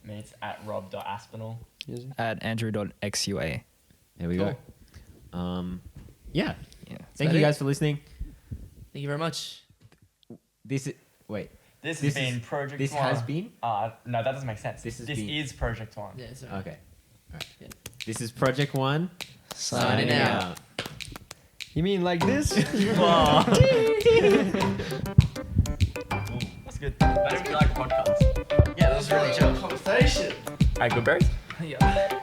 Me, it's at rob.aspinall. At Andrew.xua. There we go. Yeah. Yeah. Thank that you it? guys for listening. Thank you very much. This is wait. This This has been is- Project This One. has been. No, that doesn't make sense. This This, has been- is Project One. Yeah, sorry. Okay. All right. Yeah. This is Project One. Signing out. You mean like this? That's good. I don't really like podcasts. Yeah, that was really chill. Conversation. Alright, good berries. Yeah.